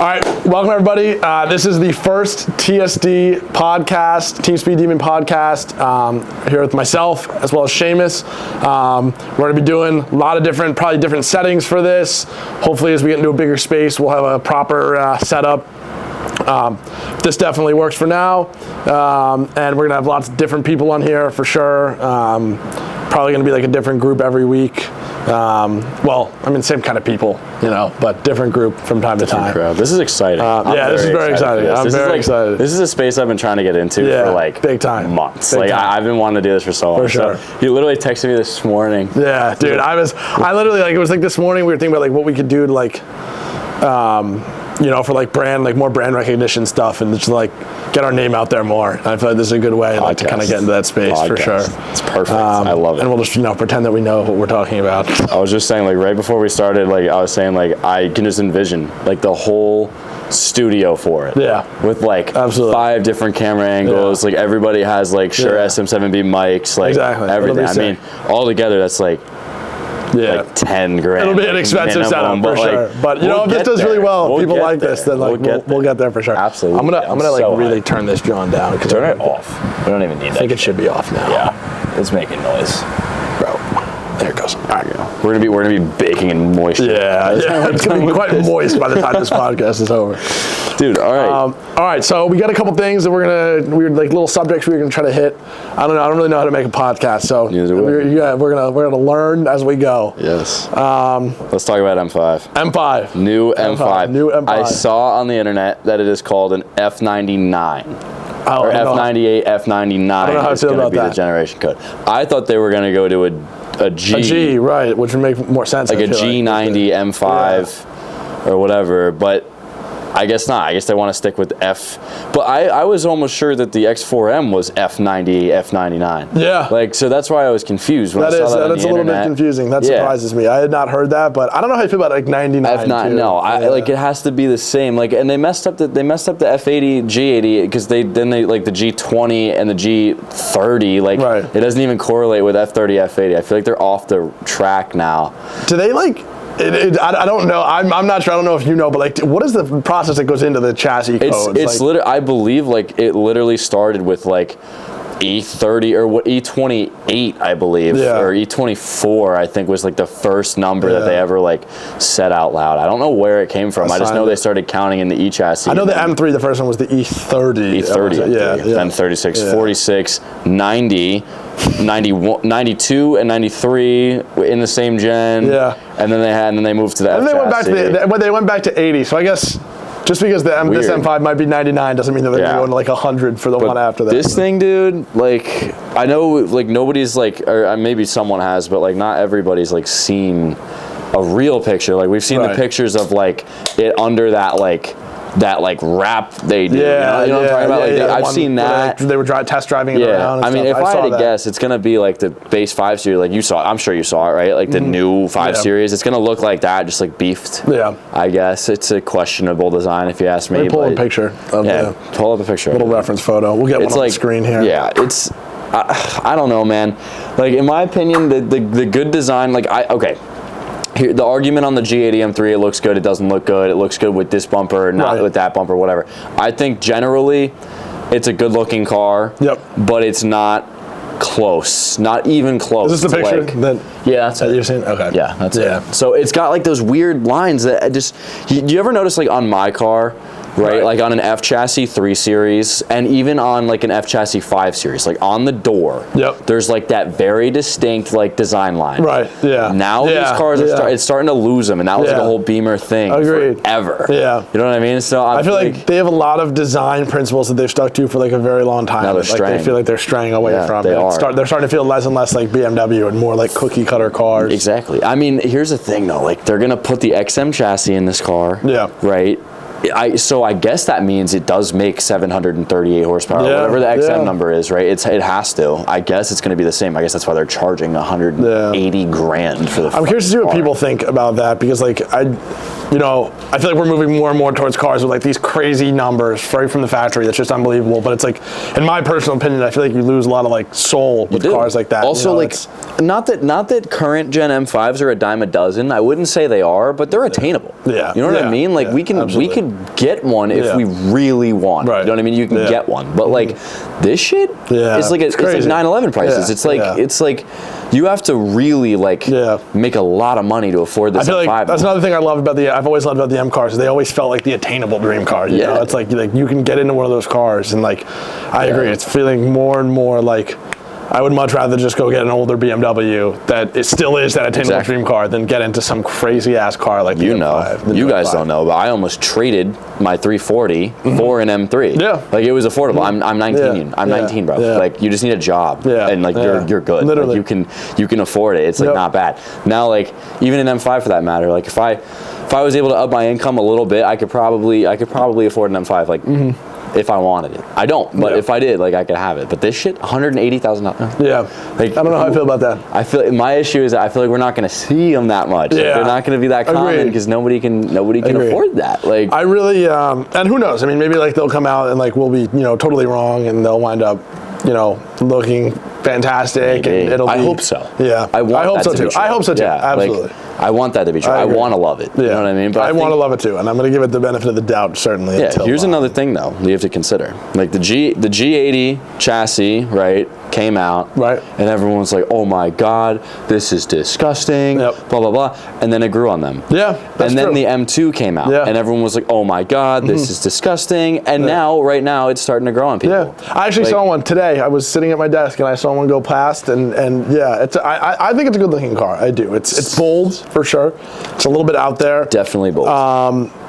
right, welcome everybody. This is the first TSD Podcast, TeamSpeedDemon Podcast, here with myself as well as Seamus. We're going to be doing a lot of probably different settings for this. Hopefully as we get into a bigger space, we'll have a proper setup. This definitely works for now, and we're going to have lots of different people on here for sure. Probably going to be like a different group every week. Well, I mean, same kind of people, you know, but different group from time to time. Crowd. This is exciting. Yeah, this is very exciting. I'm very excited. This is a space I've been trying to get into for like big time months. Big time. I've been wanting to do this for so long. For sure. So he literally texted me this morning. Yeah, dude. I literally it was like this morning we were thinking about like what we could do to like, you know, for like more brand recognition stuff and just like get our name out there more. And I feel like this is a good way like to kind of get into that space for sure. It's perfect. I love it. And we'll just, you know, pretend that we know what we're talking about. I was just saying, like, right before we started, like, I was saying, like, I can just envision, like, the whole studio for it. Yeah. With, like, 5 different camera angles. Yeah. Like, everybody has, like, SM7B mics. Like, everything. I mean, all together, that's, like 10 grand. It'll be an expensive setup for sure. But you know, if this does really well, people like this, then like we'll get there for sure. Absolutely. I'm gonna like really turn this John down. Turn it off. We don't even need that. I think it should be off now. Yeah. It's making noise. Bro. There it goes. All right, we're gonna be baking in moisture. Yeah. It's gonna be quite moist by the time this podcast is over. Dude, all right. All right, so we got a couple things that we're like little subjects we're gonna try to hit. I don't really know how to make a podcast, so we're gonna learn as we go. Yes. Let's talk about M5. M5. New M5. New M5. I saw on the internet that it is called an F99. Or F98, F99 is going to be the generation code. I thought they were going to go to a G. A G, right, which would make more sense. Like a G90 M5 or whatever, but I guess not. I guess they want to stick with F. But I was almost sure that the X4M was F90, F99. Yeah. Like, so that's why I was confused when I saw that on the That's a little bit confusing. That surprises me. I had not heard that, but I don't know how you feel about like 99. F9, no. Like, it has to be the same. Like, and they messed up the F80, G80 because they like the G20 and the G30. Like, it doesn't even correlate with F30, F80. I feel like they're off the track now. Do they like? I don't know. I'm not sure. I don't know if you know, but like, what is the process that goes into the chassis codes? It's like, literally. I believe like it literally started with like E30 or what E28, I believe, or E24. I think was like the first number that they ever like said out loud. I don't know where it came from. I just know they started counting in the E chassis. I know the M3. The first one was the E30. E30. Then 36, 46, 90. 91, 92 and 93 in the same gen. Yeah. And then they moved to the F chassis. They went back to 80. So I guess just because this M5 might be 99 doesn't mean that they're going to like 100 for the one after that. This thing, dude, like I know like nobody's like, or maybe someone has, but like not everybody's like seen a real picture. Like we've seen the pictures of like it under that wrap they do. Yeah, you know what I'm talking about? Like, I've seen that. They were test driving it around. And I mean, if I had to guess, it's gonna be like the base 5 series, like you saw. I'm sure you saw it, right? Like the new 5 series. It's gonna look like that, just like beefed. Yeah. I guess it's a questionable design, if you ask me. Pull a picture. Pull up a picture. Little reference photo. We'll get one on the screen here. Yeah, it's. I don't know, man. Like in my opinion, the good design, like Here, the argument on the G80 M3, it looks good, it doesn't look good, it looks good with this bumper, not with that bumper, whatever. I think generally it's a good looking car, but it's not close, not even close. Is this the picture? Yeah, that's it. You're saying? Okay. Yeah, that's it. So it's got like those weird lines that do you ever notice like on my car, right? Like on an F chassis 3 series and even on like an F chassis 5 series, like on the door, there's like that very distinct like design line. Right, Now these cars are it's starting to lose them, and that was like a whole Beamer thing forever. Yeah. You know what I mean? So I feel like they have a lot of design principles that they've stuck to for like a very long time. Now they're straying. They feel like they're straying away from it. They're starting to feel less and less like BMW and more like cookie cutter cars. Exactly. I mean, here's the thing though, like they're gonna put the XM chassis in this car. Yeah. Right? So I guess that means it does make 738 horsepower, whatever the XM number is, right? It has to. I guess it's going to be the same. I guess that's why they're charging 180 grand for the. I'm curious to see what people think about that, because like I feel like we're moving more and more towards cars with like these crazy numbers right from the factory. That's just unbelievable. But it's like, in my personal opinion, I feel like you lose a lot of like soul with cars like that. Also, not that current Gen M5s are a dime a dozen. I wouldn't say they are, but they're attainable. Yeah. You know what I mean? Like we could get one if we really want. Right. You know what I mean? You can get one, but like this shit is like it's like 911 prices. It's like you have to really like make a lot of money to afford this. I feel like that's another thing I've always loved about the M cars. They always felt like the attainable dream car. You know? It's like you can get into one of those cars, and like I agree. It's feeling more and more like I would much rather just go get an older BMW that it still is that attainable dream car than get into some crazy ass car like the M5. You guys don't know, but I almost traded my 340 for an M3. Yeah, like it was affordable. I'm 19. I'm 19, bro. Like you just need a job, and like you're good. Literally, like, you can afford it. It's like not bad. Now, like even an M5 for that matter. Like if I was able to up my income a little bit, I could probably afford an M5. Like. If I wanted it, I don't. But if I did, like I could have it. But this shit, $180,000. Yeah, like I don't know how I feel about that. I feel my issue is that I feel like we're not going to see them that much. Yeah, like, they're not going to be that common because nobody can afford that. Like I really, and who knows? I mean, maybe like they'll come out and like we'll be totally wrong and they'll wind up looking fantastic. And it'll. I hope so. Yeah, I hope so too. I hope so too. Yeah, absolutely. Like, I want that to be true. I want to love it. You know what I mean? But I want to love it too, and I'm going to give it the benefit of the doubt certainly. Yeah. Here's another thing though you have to consider. Like the G80 chassis, right? Came out, and everyone was like, "Oh my God, this is disgusting." Blah blah blah, and then it grew on them. Yeah, and then the M2 came out, and everyone was like, "Oh my God, this is disgusting." And right now, it's starting to grow on people. Yeah, I actually saw one today. I was sitting at my desk and I saw one go past, and it's I think it's a good looking car. I do. It's bold for sure. It's a little bit out there. Definitely bold.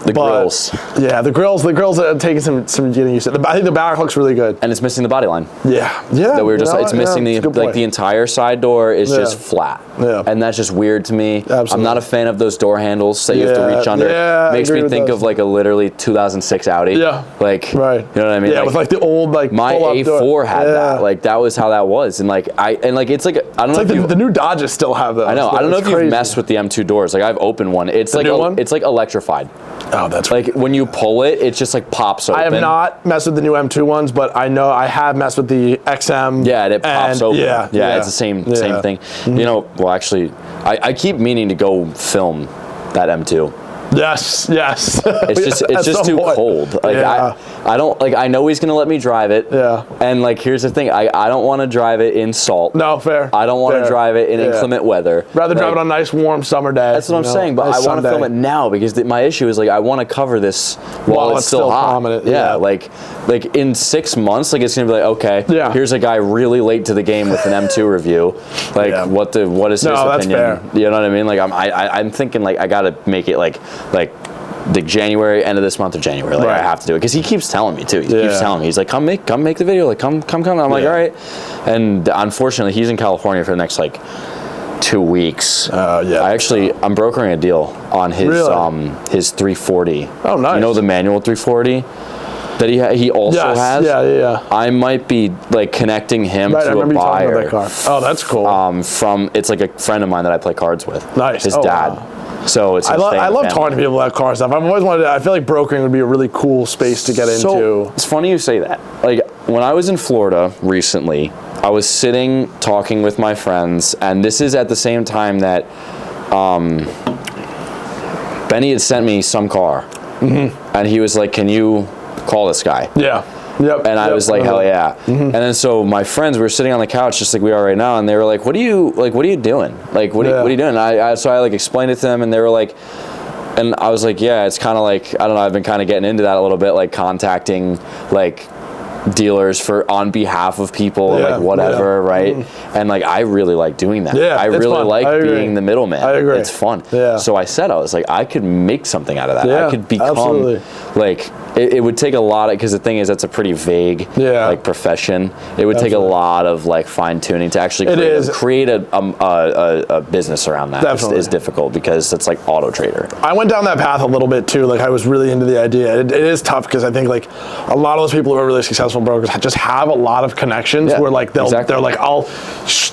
The grills. Yeah, the grills are taking some getting used to. I think the back looks really good. And it's missing the body line. Yeah. That we were just it's missing the entire side door is just flat. Yeah. And that's just weird to me. Absolutely. I'm not a fan of those door handles that you have to reach under. Yeah, Makes me think of like a literally 2006 Audi. Yeah. Like you know what I mean? Yeah, with like the old like my A4 had that. Like that was how that was. And like it's like I don't know if the new Dodges still have those. I know. I don't know if you've messed with the M2 doors. Like I've opened one. It's like it's like electrified. Oh, that's like when you pull it, it just like pops open. I have not messed with the new M2 ones, but I know I have messed with the XM. Yeah, and it pops open. Yeah, it's the same thing. Mm-hmm. Well, actually, I keep meaning to go film that M2. Yes. It's just too cold. Like I don't like. I know he's gonna let me drive it. Yeah. And like, here's the thing. I don't want to drive it in salt. No, fair. I don't want to drive it in inclement weather. Rather drive it on a nice warm summer day. That's what I'm saying. But I want to film it now because my issue is like I want to cover this while it's still hot. Prominent. Yeah. Like in 6 months, like it's gonna be like okay. Yeah. Here's a guy really late to the game with an M2 review. Like what is his opinion? That's fair. You know what I mean? Like I'm thinking like I gotta make it like the January, end of this month of January. Like I have to do it because he keeps telling me too. He keeps telling me, he's like, come make the video. Like come. I'm like, all right. And unfortunately, he's in California for the next like 2 weeks. I'm brokering a deal on his 340. Oh, nice. You know the manual 340 that he also has. Yeah. I might be like connecting him to a buyer. That car. Oh, that's cool. It's like a friend of mine that I play cards with. Nice. His dad. Wow. So it's I love talking to people about car stuff. I've always wanted to, I feel like brokering would be a really cool space to get into. It's funny you say that. Like when I was in Florida recently, I was sitting talking with my friends, and this is at the same time that Benny had sent me some car, and he was like, "Can you call this guy?" Yeah. Yep. And I was like, hell yeah. And then so my friends were sitting on the couch just like we are right now, and they were like, what are you doing? Like what are you doing? And so I like explained it to them, and they were like, and I was like, yeah, it's kind of like, I don't know, I've been kind of getting into that a little bit, like contacting like dealers for on behalf of people, like whatever, right? And like I really like doing that. I really like being the middleman. I agree. It's fun. So I said, I was like, I could make something out of that. I could become like it would take a lot of, because the thing is that's a pretty vague like profession. It would take a lot of like fine tuning to actually create a business around that. Is difficult because it's like Auto Trader. I went down that path a little bit too. Like I was really into the idea. It is tough because I think like a lot of those people who are really successful brokers just have a lot of connections where like they're like, I'll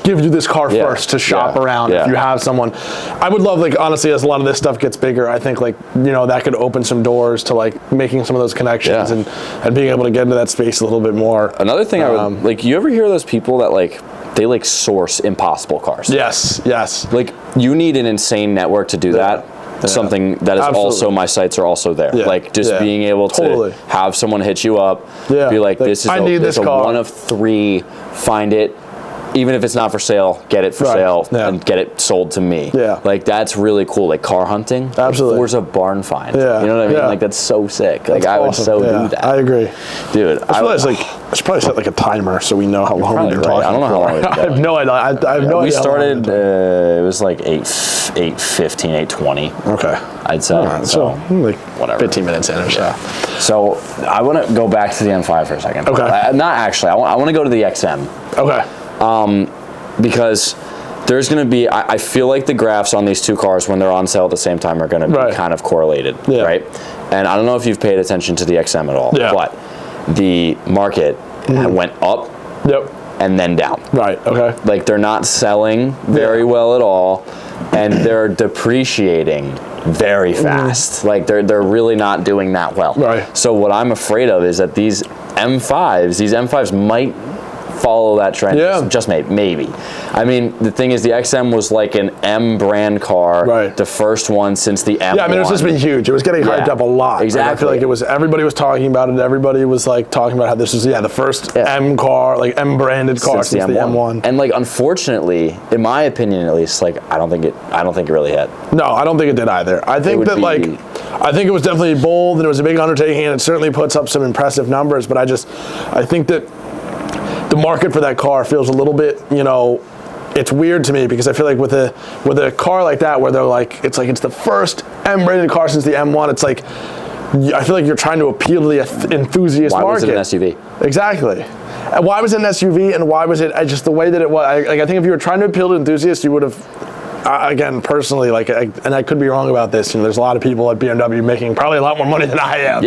give you this car first to shop around if you have someone. I would love, like honestly, as a lot of this stuff gets bigger, I think like that could open some doors to like making some of those connections and being able to get into that space a little bit more. Another thing I would like, you ever hear those people that like they like source impossible cars? Yes. Like you need an insane network to do that. something that is also, my sights are also there. Like just being able to have someone hit you up, be like this is a one of 3, find it. Even if it's not for sale, get it for sale and get it sold to me. Like that's really cool. Like car hunting. Absolutely. Forza barn find. You know what I mean? Like that's so sick. Like I would do that. I agree. Dude, I should probably set like a timer so we know how long we've been talking. I don't know how long we've been I have no idea. I have no idea. We started, it was like 8:15, 8:20. Okay. I'd say. Right, so like whatever. 15 minutes in or so. So I want to go back to the M5 for a second. Okay. Not actually. I want to go to the XM. Okay. Because there's going to be, I feel like the graphs on these 2 cars when they're on sale at the same time are going to be kind of correlated, right? And I don't know if you've paid attention to the XM at all, but the market went up and then down. Right, okay. Like they're not selling very well at all, and they're depreciating very fast. Like they're really not doing that well. Right. So what I'm afraid of is that these M5s might follow that trend. Just maybe. I mean, the thing is, the XM was like an M brand car, the first one since the M1. Yeah, I mean, it was just been huge. It was getting hyped up a lot. Exactly. Like, I feel like it was, everybody was talking about it. Everybody was like talking about how this was, the first M car, like M branded car since the M1. And like, unfortunately, in my opinion at least, like, I don't think it really hit. No, I don't think it did either. I think that I think it was definitely bold and it was a big undertaking and it certainly puts up some impressive numbers, but I think that the market for that car feels a little bit, it's weird to me because I feel like with a car like that where they're like it's the first M-rated car since the M1, it's like I feel like you're trying to appeal to the enthusiast market. Why was it an SUV? Exactly. And why was it an SUV and why was it just the way that it was? I think if you were trying to appeal to enthusiasts, you would have. Again, personally, and I could be wrong about this. There's a lot of people at BMW making probably a lot more money than I am.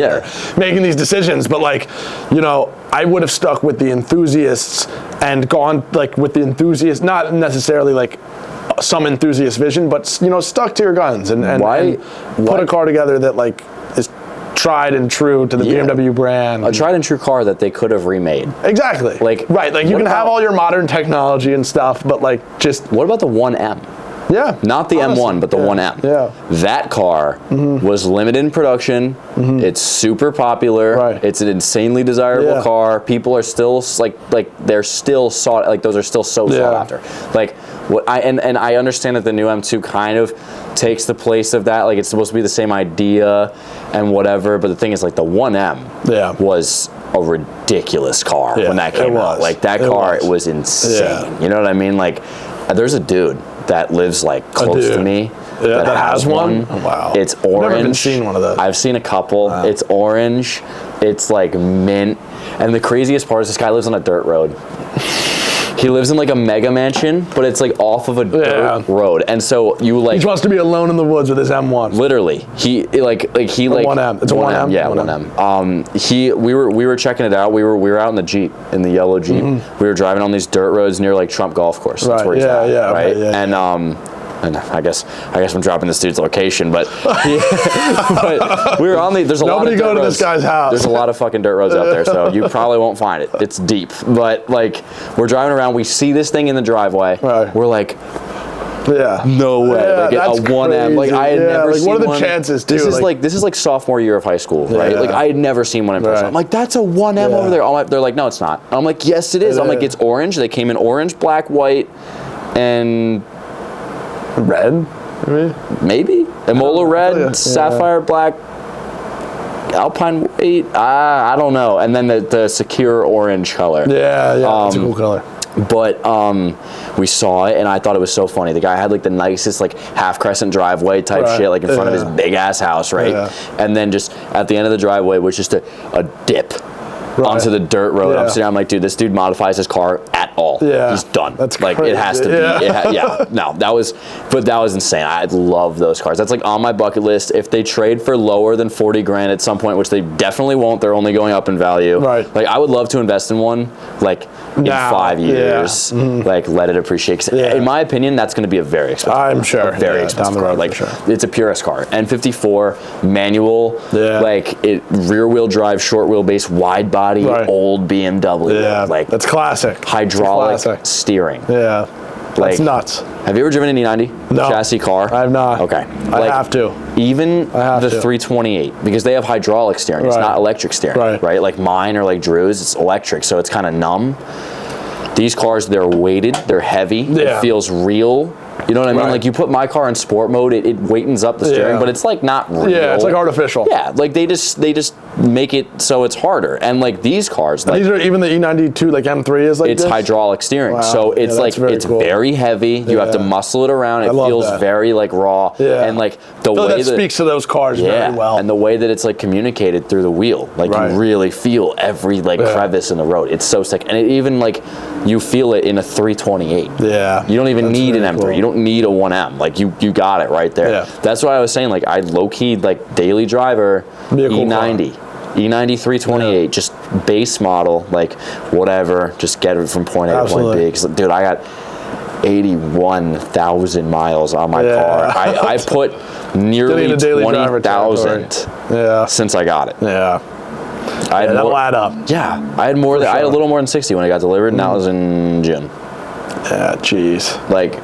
Making these decisions, but I would have stuck with the enthusiasts and gone with the enthusiasts, not necessarily some enthusiast vision, but stuck to your guns and put a car together that is tried and true to the BMW brand. A tried and true car that they could have remade. Exactly. You can have all your modern technology and stuff, but what about the 1M? Yeah. Not the M1, but the 1M. Yeah. That car was limited in production. It's super popular. It's an insanely desirable car. People are still they're still those are still so sought after. And I understand that the new M2 kind of takes the place of that. It's supposed to be the same idea and whatever, but the thing is the 1M was a ridiculous car when that came out. That car was insane. You know what I mean? There's a dude that lives close to me that has one. Oh, wow. It's orange. I've never even seen one of those. I've seen a couple. Wow. It's orange. It's mint. And the craziest part is this guy lives on a dirt road. He lives in a mega mansion, but it's off of a dirt road, and so you he just wants to be alone in the woods with his M1. Literally, he 1M. It's a 1M. Yeah, 1M. We were checking it out. We were out in the Jeep, in the yellow Jeep. We were driving on these dirt roads near Trump Golf Course. That's where he's at. Right. Okay, and I guess I'm dropping this dude's location, but we were on there's a lot of dirt go to roads. This guy's house. There's a lot of fucking dirt roads out there, so you probably won't find it. It's deep, but we're driving around, we see this thing in the driveway. Right. We're no way. That's a 1M. Crazy. I had never seen one. What are the chances, dude? This is sophomore year of high school, right? I had never seen one in person. I'm that's a 1M over there. They're no, it's not. I'm yes, it is. It's orange. They came in orange, black, white, and red, maybe Emola red, sapphire black, Alpine white. I don't know. And then the secure orange color. Yeah, it's a cool color. But we saw it, and I thought it was so funny. The guy had the nicest half crescent driveway type shit in front of his big ass house, right? Yeah. And then just at the end of the driveway was just a dip. Onto the dirt road. I'm sitting. I'm dude, this dude modifies his car at all. Yeah, he's done. That's crazy. It has to be. No, that was insane. I love those cars. That's on my bucket list. If they trade for lower than 40 grand at some point, which they definitely won't, they're only going up in value. Right. I would love to invest in one. In 5 years, let it appreciate. In my opinion, that's going to be a very expensive. I'm sure. Very expensive down the road, car. for sure. It's a purist car. N54 manual. Yeah. Rear wheel drive, short wheelbase, wide body, old BMW. Yeah. That's classic. Hydraulic steering. Yeah. That's nuts. Have you ever driven an E90 No. chassis car? I have not. Okay. I have to. Even the 328, because they have hydraulic steering. It's not electric steering, right? Like mine or like Drew's, it's electric, so it's kind of numb. These cars, they're weighted, they're heavy, it feels real. You know what I mean? Like you put my car in sport mode, it weightens up the steering, but it's like not real. Yeah, it's like artificial. Yeah, like they just make it so it's harder. And like these cars, like, these are even the E92 like M3 is like it's this? hydraulic steering. Wow. So it's like it's cool. very heavy. You have to muscle it around. It feels very like raw. Yeah. And like the way that speaks to those cars very well. And the way that it's like communicated through the wheel. Like you really feel every like crevice in the road. It's so sick. And it even like you feel it in a 328. Yeah. You don't even need an M3. Cool. You don't need a 1M. Like you got it right there. Yeah. That's what I was saying. Like I low-key like daily driver E90. E90 328, just base model, like whatever, just get it from point A to point B. 'Cause, dude, I got 81,000 miles on my car. I put nearly 20,000 since I got it. Yeah. That'll add up. Yeah, I had more. I had a little more than 60 when it got delivered, and that was in June. Yeah, jeez. Like.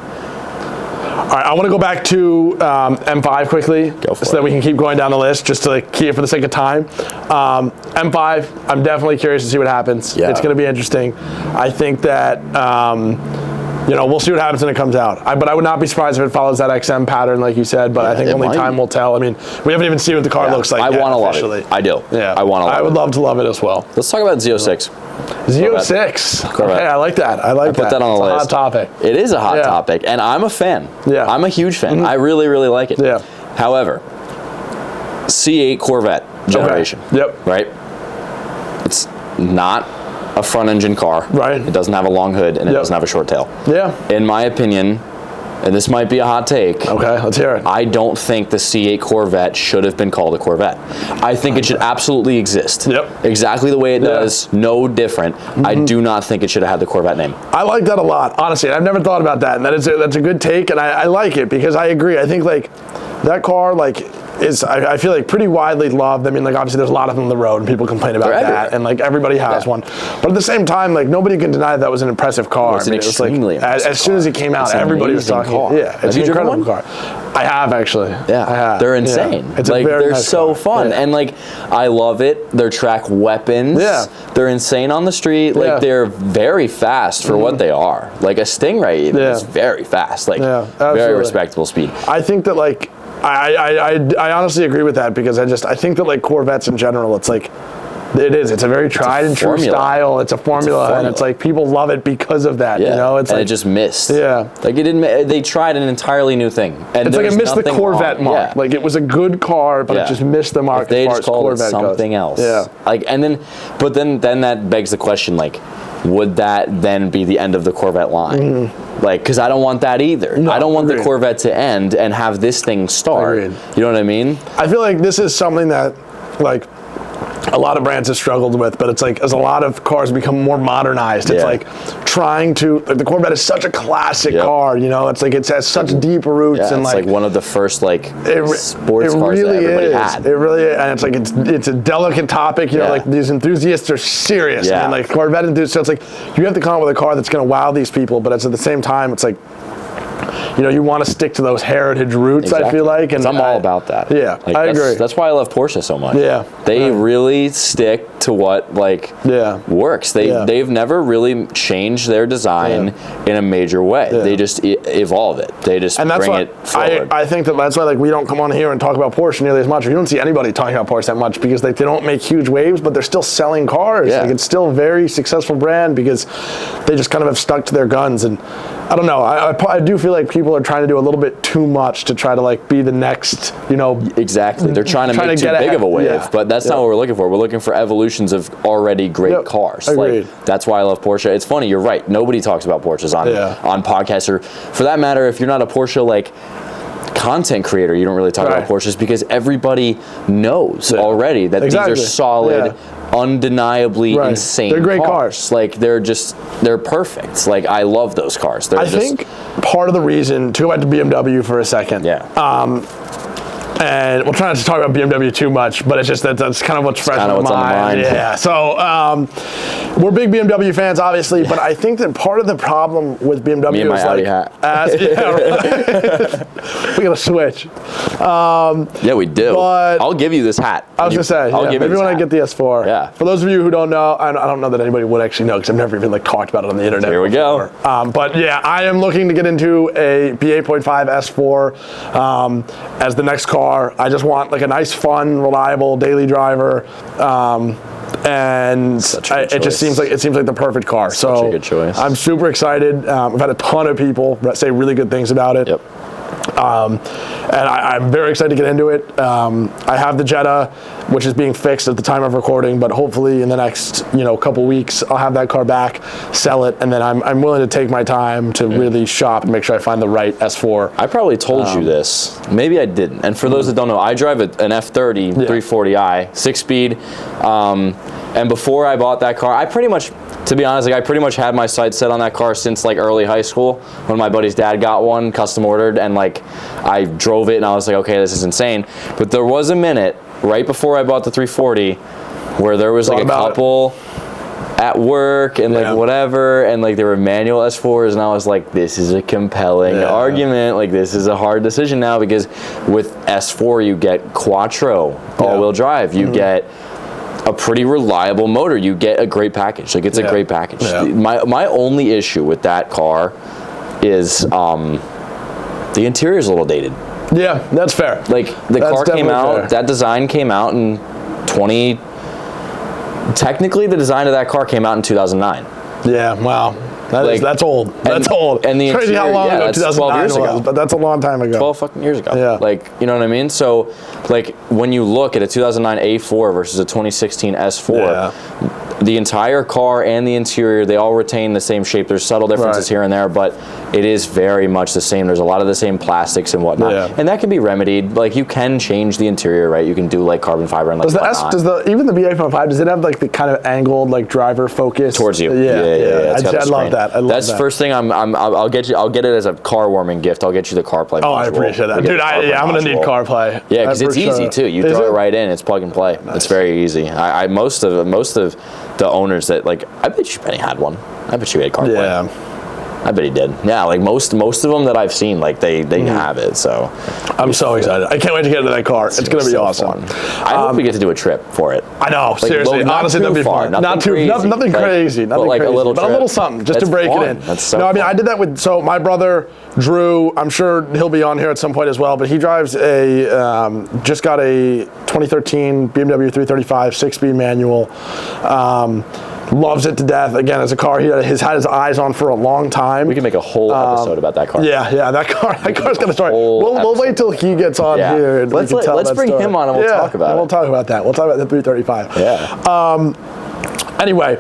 All right, I want to go back to M5 quickly, so that we can keep going down the list, just to like keep it for the sake of time. M5, I'm definitely curious to see what happens. Yeah. It's going to be interesting. I think that we'll see what happens when it comes out. But I would not be surprised if it follows that XM pattern, like you said. But I think only time will tell. I mean, we haven't even seen what the car looks like. I want to love it. I do. Yeah, I want to. I would love to love it as well. Let's talk about Z06. Z06. Okay, I like that. I like that. Put that on the list. It's a hot topic. It is a hot topic, and I'm a fan. Yeah, I'm a huge fan. I really, really like it. Yeah. However, C8 Corvette generation. Okay. Yep. Right. It's not a front engine car. Right. It doesn't have a long hood, and it doesn't have a short tail. Yeah. In my opinion, and this might be a hot take. Okay, let's hear it. I don't think the C8 Corvette should have been called a Corvette. I think it should absolutely exist. Yep. Exactly the way it does, no different. I do not think it should have had the Corvette name. I like that a lot, honestly. I've never thought about that, and that's a good take, and I like it because I agree. I think like that car is I feel like pretty widely loved. I mean, like obviously there's a lot of them on the road and people complain about that, and like everybody has one. But at the same time, like nobody can deny that was an impressive car. It's an extremely impressive car. As soon as it came out, everybody was talking. Yeah, it's an incredible car. I have actually. Yeah, I have. They're insane. Yeah. It's like they're nice so car. fun, and like I love it. They're track weapons. Yeah, they're insane on the street. Like they're very fast for what they are. Like a Stingray even is very fast. Like very respectable speed. I think that like. I honestly agree with that because I think that like Corvettes in general, it's like it's a very tried and true style. It's a formula, and it's like people love it because of that. Yeah. You know, it's and like, it just missed. Yeah, like it didn't. They tried an entirely new thing, and it's like it missed the Corvette mark. Yeah. Like it was a good car, but it just missed the mark. If they as far just called Corvette it something else. Yeah, like but then that begs the question, like, would that then be the end of the Corvette line? Like, because I don't want that either. No, I don't want the Corvette to end and have this thing start. Agreed. You know what I mean? I feel like this is something that, like, a lot of brands have struggled with, but it's like as a lot of cars become more modernized, it's like trying to, like the Corvette is such a classic car, you know, it's like it has such deep roots, and it's like one of the first like sports cars that everybody had. It really is, and it's like it's a delicate topic, you know, like these enthusiasts are serious, and like Corvette enthusiasts, so it's like you have to come up with a car that's going to wow these people, but it's at the same time, it's like, you know, you want to stick to those heritage roots, I feel like. And I'm all about that. Yeah, like, I agree. That's why I love Porsche so much. Yeah. They really stick to what, like, works. They've never really changed their design in a major way. They just evolve it. They just bring it forward. I think that's why, like, we don't come on here and talk about Porsche nearly as much. You don't see anybody talking about Porsche that much because they don't make huge waves, but they're still selling cars. Like, it's still a very successful brand because they just kind of have stuck to their guns. And I don't know. I do feel like people are trying to do a little bit too much to try to like be the next, you know. Exactly. They're trying to make too big of a wave, but that's not what we're looking for. We're looking for evolutions of already great cars. Agreed. Like, that's why I love Porsche. It's funny. You're right. Nobody talks about Porsches on podcasts, or for that matter, if you're not a Porsche like content creator, you don't really talk about Porsches because everybody knows already that these are solid, undeniably insane They're great cars. Like they're perfect. Like I love those cars. I think part of the reason, to go back to BMW for a second, And we'll try not to talk about BMW too much, but it's just that's kind of what's fresh in my mind. Yeah. So we're big BMW fans, obviously, but I think that part of the problem with BMW Me and my is Audi like, hat. We gotta switch. Yeah, we do. But I'll give you this hat. I was gonna say, maybe when I get the S4. Yeah. For those of you who don't know, I don't know that anybody would actually know because I've never even like talked about it on the internet. Here we go. But yeah, I am looking to get into a B8.5 S4 as the next car. I just want like a nice, fun, reliable daily driver. And it just seems like the perfect car. Such a good choice. I'm super excited. I've had a ton of people say really good things about it. Yep. And I'm very excited to get into it. I have the Jetta, which is being fixed at the time of recording, but hopefully in the next couple weeks I'll have that car back, sell it, and then I'm willing to take my time to really shop and make sure I find the right S4. I probably told you this. Maybe I didn't. And for those that don't know, I drive an F30 340i, 6-speed. And before I bought that car, I pretty much had my sights set on that car since like early high school when my buddy's dad got one custom ordered, and like I drove it and I was like, okay, this is insane. But there was a minute right before I bought the 340 where there was like a couple at work and like whatever, and like there were manual S4s, and I was like, this is a compelling argument. Like this is a hard decision now, because with S4 you get quattro all-wheel drive, you get a pretty reliable motor, you get a great package. Like it's a great package. My only issue with that car is the interior is a little dated. Yeah, that's fair. Like the car came out, that design came out in technically the design of that car came out in 2009. Yeah, wow. That's old. That's old. And the it's crazy how long ago 12 years ago. But that's a long time ago. 12 fucking years ago. Yeah. Like, you know what I mean? So, like, when you look at a 2009 A4 versus a 2016 S4, the entire car and the interior, they all retain the same shape. There's subtle differences here and there, but it is very much the same. There's a lot of the same plastics and whatnot. Yeah. And that can be remedied. Like, you can change the interior, right? You can do, like, carbon fiber and, like, even the B8.5, does it have, like, the kind of angled, like, driver focus? Towards you. Yeah. I love that. That's the first thing I'll get it as a car warming gift. I'll get you the CarPlay module. Oh, I appreciate that. Dude, I'm going to need CarPlay. Yeah, because it's easy, too. You throw it right in. It's plug and play. Nice. It's very easy. Most of the owners that, like, I bet you Benny had one. I bet you had CarPlay. Yeah. I bet he did. Yeah, like most of them that I've seen, like they have it. So I'm so excited. I can't wait to get into that car. It's going to be awesome. I hope we get to do a trip for it. I know, like, seriously. Honestly, that'd be fun. Nothing crazy. Nothing like crazy. A little but trip. a little something just to break it in. That's so I mean, I did that with, so my brother Drew, I'm sure he'll be on here at some point as well, but he drives just got a 2013 BMW 335 6-speed manual. Loves it to death. Again, it's a car he's had his eyes on for a long time. We can make a whole episode about that car. Yeah, that car's got a story. We'll wait till he gets on here. And let's bring him on and we'll talk about it. We'll talk about that. We'll talk about the 335. Yeah. Anyway,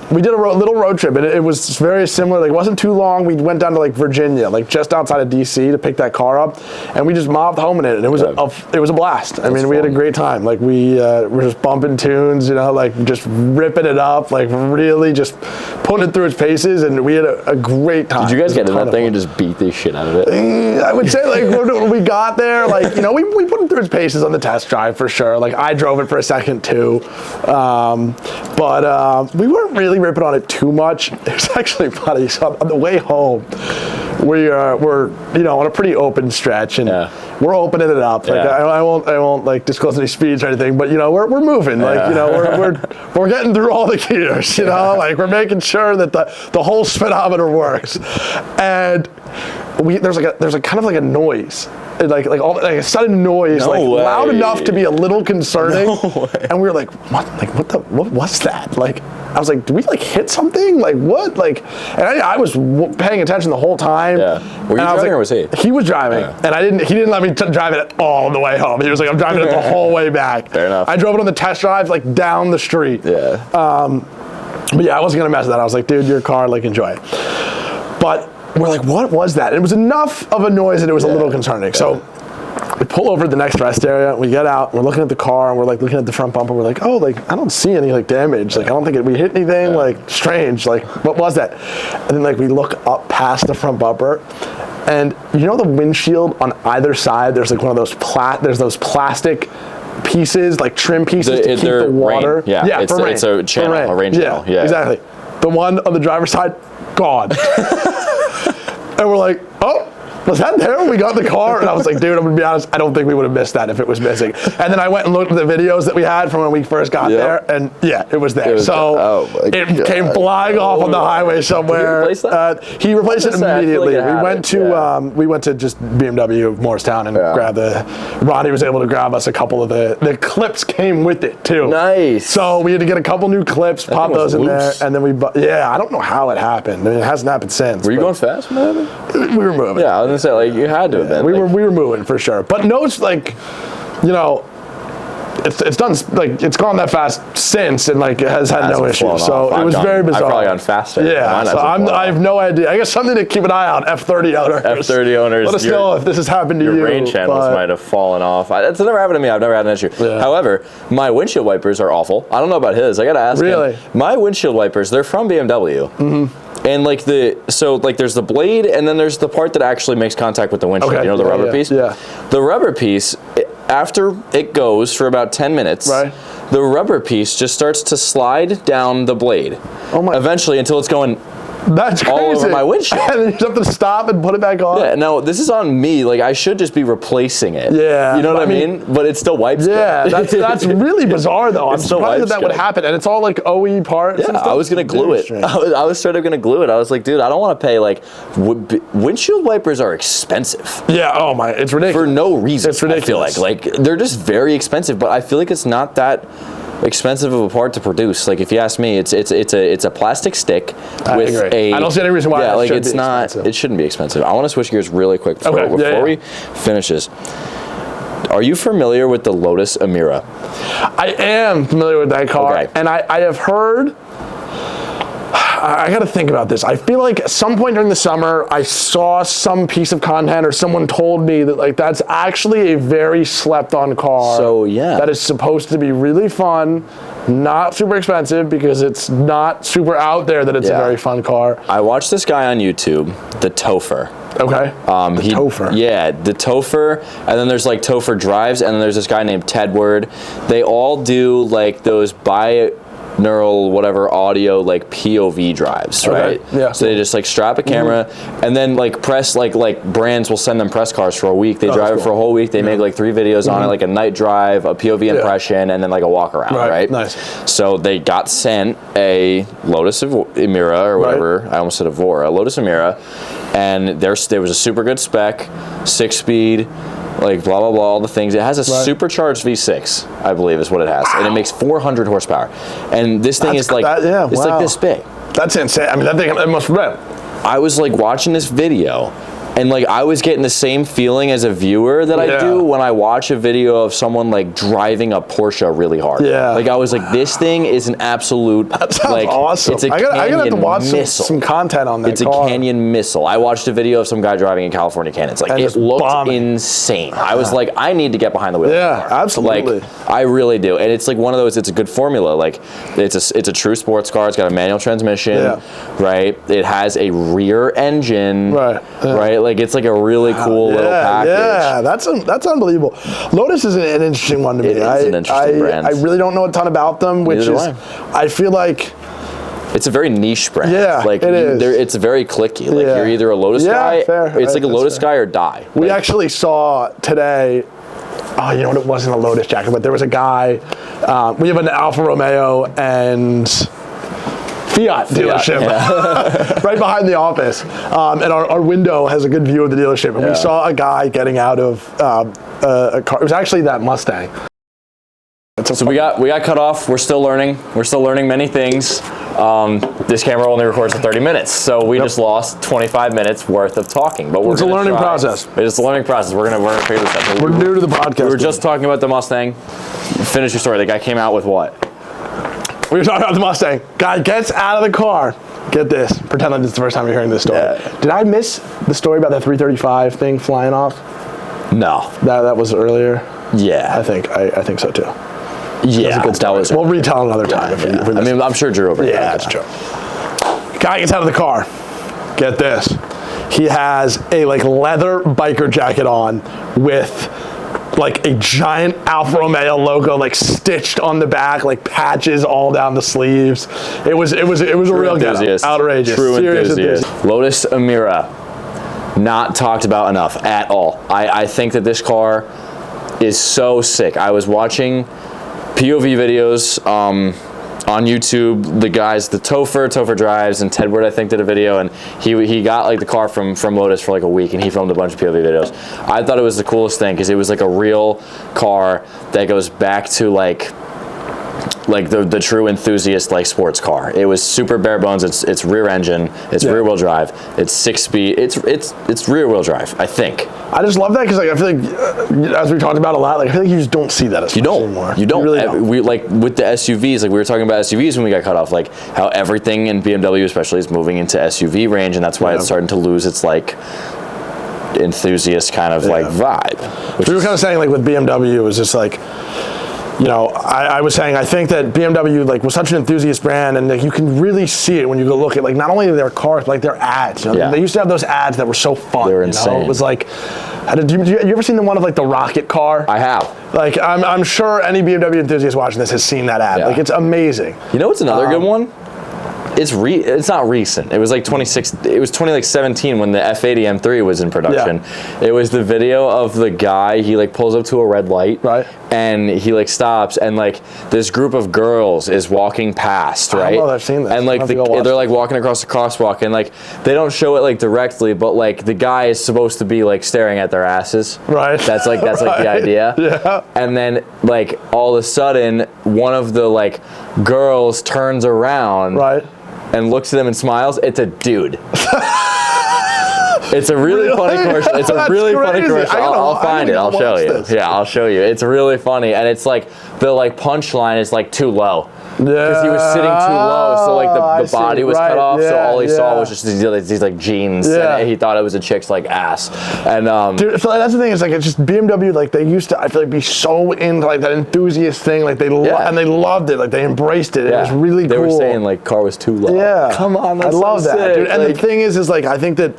we did a little road trip, and it was very similar. Like, it wasn't too long. We went down to like Virginia, like just outside of DC, to pick that car up, and we just mobbed home in it, and it was a blast. I mean, we had a great time. Like, we were just bumping tunes, like just ripping it up, like really just putting it through its paces, and we had a great time. Did you guys get in that thing and just beat the shit out of it? I would say, like, when we got there, like, we put it through its paces on the test drive for sure. Like, I drove it for a second too, but we weren't really ripping on it too much. It was actually funny. So on the way home, we're on a pretty open stretch, and we're opening it up. Like, I won't like disclose any speeds or anything, but we're moving. Like, we're getting through all the gears. Like, we're making sure that the whole speedometer works, and there's a kind of like a noise. Like a sudden noise, loud enough to be a little concerning, and we were like, what was that? Like, I was like, did we like hit something? Like, what? Like, and I was paying attention the whole time. Yeah. Were you driving or was he? He was driving, and he didn't let me drive it all the way home. He was like, I'm driving it the whole way back. Fair enough. I drove it on the test drive, like down the street. Yeah. But yeah, I wasn't gonna mess with that. I was like, dude, your car, like, enjoy it. But we're like, what was that? And it was enough of a noise that it was a little concerning. So we pull over to the next rest area. We get out. We're looking at the car, and we're like looking at the front bumper. We're like, oh, like I don't see any like damage. Like I don't think we hit anything. Like strange. Like what was that? And then like we look up past the front bumper, and you know the windshield on either side. There's like one of those there's those plastic pieces, like trim pieces to keep the water. Rain. Yeah, it's a channel, a rain channel. Yeah, exactly. The one on the driver's side, gone. And we're like, oh, was that there when we got in the car? And I was like, dude, I'm gonna be honest, I don't think we would have missed that if it was missing. And then I went and looked at the videos that we had from when we first got there, and yeah, it was there. It came flying off on the highway somewhere. Did he replace that? He replaced it immediately. We went to just BMW Morristown and grabbed Ronnie was able to grab us a couple of the clips came with it too. Nice. So we had to get a couple new clips, pop those in there, and then I don't know how it happened. I mean, it hasn't happened since. Were you going fast when that happened? We were moving. Yeah, I was gonna say, like, you had to have been. We were moving for sure. But no, it's like, you know, it's done, like, it's gone that fast since, and like it has had no issues. So it was very bizarre. I've probably gone faster. Yeah, so I have no idea. I guess something to keep an eye on. F30 owners. F30 owners. Let us know if this has happened to you. Your rain channels might have fallen off. It's never happened to me. I've never had an issue. Yeah. However, my windshield wipers are awful. I don't know about his. I gotta ask him. My windshield wipers, they're from BMW. Mm-hmm. And like there's the blade, and then there's the part that actually makes contact with the windshield. Okay. You know, the rubber piece? Yeah. The rubber piece, after it goes for about 10 minutes, the rubber piece just starts to slide down the blade. Oh my! Eventually, until it's going That's crazy. all over my windshield. And then you just have to stop and put it back on. Yeah, no, this is on me. Like, I should just be replacing it. Yeah. You know what I mean? But it still wipes good. That's really bizarre, though. I'm surprised that would happen. And it's all, like, OE parts and stuff. I was going to glue it. I was straight up going to glue it. I was like, dude, I don't want to pay, like, windshield wipers are expensive. Yeah, oh my, it's ridiculous. For no reason, it's ridiculous. I feel like. Like, they're just very expensive, but I feel like it's not that expensive of a part to produce. Like, if you ask me, it's a plastic stick with I don't see any reason why. Yeah, like it's not. Expensive. It shouldn't be expensive. I want to switch gears really quick before we finish this. Are you familiar with the Lotus Emira? I am familiar with that car, and I have heard. I got to think about this. I feel like at some point during the summer, I saw some piece of content or someone told me that like that's actually a very slept-on car. So yeah, that is supposed to be really fun, not super expensive because it's not super out there that it's a very fun car. I watched this guy on YouTube, the Topher. Okay. The Topher. Yeah, the Topher, and then there's like Topher drives, and then there's this guy named Tedward. They all do like those binaural whatever audio like POV drives, right? Yeah. So they just like strap a camera and then like press like brands will send them press cars for a week. They drive it for a whole week. They make like 3 videos on it, like a night drive, a POV impression, and then like a walk around, right? Nice. So they got sent a Lotus Emira or whatever. I almost said Evora, a Lotus Emira, and there was a super good spec, 6-speed. Like blah blah blah, all the things. It has a supercharged V6, I believe, is what it has, and it makes 400 horsepower. And this thing is like it's like this big. That's insane. I mean, that thing must rip. I was like watching this video, and like I was getting the same feeling as a viewer that I do when I watch a video of someone like driving a Porsche really hard. Yeah. Like I was like, this thing is an absolute. That sounds like, awesome. It's a Canyon I gotta have to watch some content on that. It's car. A Canyon missile. I watched a video of some guy driving in California Canyons. Like it looked insane. I was like, I need to get behind the wheel. Yeah, absolutely. Like I really do, and it's like one of those. It's a good formula. Like it's a true sports car. It's got a manual transmission, right? It has a rear engine, right? Like it's like a really cool little package. Yeah, that's unbelievable. Lotus is an interesting one to me. It is an interesting brand. I really don't know a ton about them, which is I feel like it's a very niche brand. Yeah, like it is. It's very clicky. Like you're either a Lotus guy. Fair. It's like a Lotus guy or die. We actually saw today. Oh, you know what? It wasn't a Lotus jacket, but there was a guy. We have an Alfa Romeo and Fiat dealership right behind the office, and our window has a good view of the dealership, and we saw a guy getting out of a car. It was actually that Mustang. So we got cut off. We're still learning. We're still learning many things. This camera only records for 30 minutes, so we just lost 25 minutes worth of talking. But it's a learning process. It's a learning process. We're gonna figure this out. We're new to the podcast. We were just talking about the Mustang. Finish your story. The guy came out with what? We were talking about the Mustang. Guy gets out of the car. Get this. Pretend like this is the first time you're hearing this story. Did I miss the story about that 335 thing flying off? No. That was earlier. Yeah. I think so too. Yeah. That was. We'll retell another time. Yeah. I mean, I'm sure Drew will bring it up. Yeah, that's true. Guy gets out of the car. Get this. He has a like leather biker jacket on with like a giant Alfa Romeo logo like stitched on the back, like patches all down the sleeves. It was a real get-up. Outrageous. True Serious enthusiast. Lotus Emira, not talked about enough at all. I think that this car is so sick. I was watching POV videos on YouTube. The guys, the Topher Drives, and Tedward, I think, did a video, and he got like the car from Lotus for like a week, and he filmed a bunch of POV videos. I thought it was the coolest thing because it was like a real car that goes back to like the true enthusiast like sports car. It was super bare bones. It's rear engine. It's rear wheel drive. It's 6-speed. It's rear wheel drive. I think. I just love that because like I feel like as we talked about a lot, like I feel like you just don't see that as much anymore. You don't. You really don't. We like with the SUVs. Like we were talking about SUVs when we got cut off. Like how everything in BMW especially is moving into SUV range, and that's why it's starting to lose its like enthusiast kind of like vibe. We were kind of saying like with BMW, it was just like. You know, I was saying I think that BMW like was such an enthusiast brand, and like, you can really see it when you go look at like not only their cars but like their ads. You know? They used to have those ads that were so fun. They were insane. It was like, you ever seen the one of like the rocket car? I have. Like I'm sure any BMW enthusiast watching this has seen that ad. Like it's amazing. You know what's another good one? It's not recent. It was like 2017 when the F80 M3 was in production. It was the video of the guy, he like pulls up to a red light, right? And he like stops, and like this group of girls is walking past, right? Oh, I've seen this. And like they're like walking across the crosswalk, and like they don't show it like directly, but like the guy is supposed to be like staring at their asses, right? That's like the idea. Yeah. And then like all of a sudden, one of the like girls turns around, right? And looks at them and smiles. It's a dude. It's a really funny commercial. It's a really funny commercial. I'll find it. I'll show you. This. Yeah, I'll show you. It's really funny, and it's like the like punchline is like too low. Because he was sitting too low, so like the body was cut off, so all he saw was just these like jeans, and he thought it was a chick's like ass. And dude, so that's the thing is like it's just BMW, like they used to I feel like be so into like that enthusiast thing, like they and they loved it, like they embraced it. It was really cool. They were saying like car was too low. Yeah, come on, that's I love that, sick. dude. And the thing is like I think that